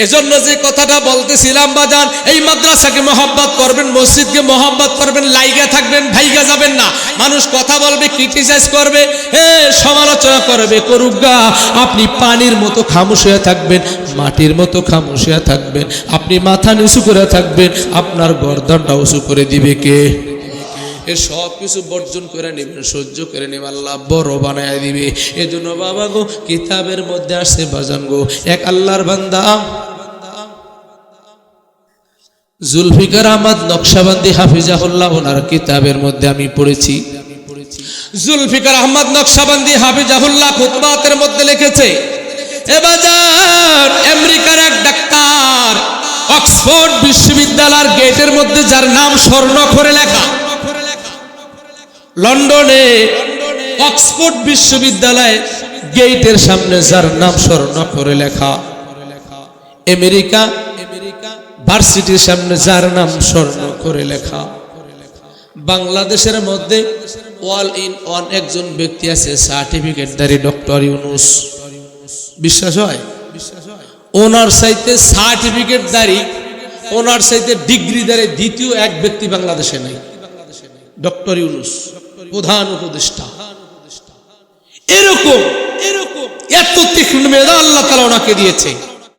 এজন্য যে কথাটা বলতেছিলাম বাজান, এই মাদ্রাসাকে মহব্বত করবেন, মসজিদকে মহব্বত করবেন, লাইগা থাকবেন, ভাইগা যাবেন না। মানুষ কথা বলবে, ক্রিটিসাইজ করবে, সমালোচনা করবে, করুক গা। আপনি পানির মতো খামোশ হয়ে থাকবেন, মাটির মতো খামোশ হয়ে থাকবেন। আপনি মাথা নিচু করে থাকবেন, আপনার গর্দনটা উঁচু করে দিবে কে? এ সব কিছু বর্জন করে নেবেন, সহ্য করে নেবেন, আল্লাহ বড় বানায় দিবে। এজন্য বাবা গো, কিতাবের মধ্যে আসছে বাজান গো, এক আল্লাহর বান্দা জুলফিকার আহমদ নকশবন্দি হাফিজাহুল্লাহ, ওনার কিতাবের মধ্যে আমি পড়েছি। জুলফিকার আহমদ নকশবন্দি হাফিজাহুল্লাহ খুতবাতের মধ্যে লিখেছে, এ বাজার আমেরিকার এক ডাক্তার, অক্সফোর্ড বিশ্ববিদ্যালয়ের গেটের মধ্যে যার নাম স্বর্ণাক্ষরে লেখা, লন্ডনে অক্সফোর্ড বিশ্ববিদ্যালয়ে গেটের সামনে যার নাম স্বর্ণাক্ষরে লেখা, আমেরিকা ভার্সিটির সামনে যার নাম স্বর্ণাক্ষরে লেখা, বাংলাদেশের মধ্যে অল ইন ওয়ান একজন ব্যক্তি আছে, সার্টিফিকেটধারী ডক্টর ইউনুস। বিশ্বাস হয়? ওনার চাইতে সার্টিফিকেটধারী, ওনার চাইতে ডিগ্রিধারী দ্বিতীয় এক ব্যক্তি বাংলাদেশে নাই, ডক্টর ইউনুস, প্রধান উপদেষ্টা। এরকম এত তীক্ষ্ণ মেধা আল্লাহ তাআলা ওনাকে দিয়েছে।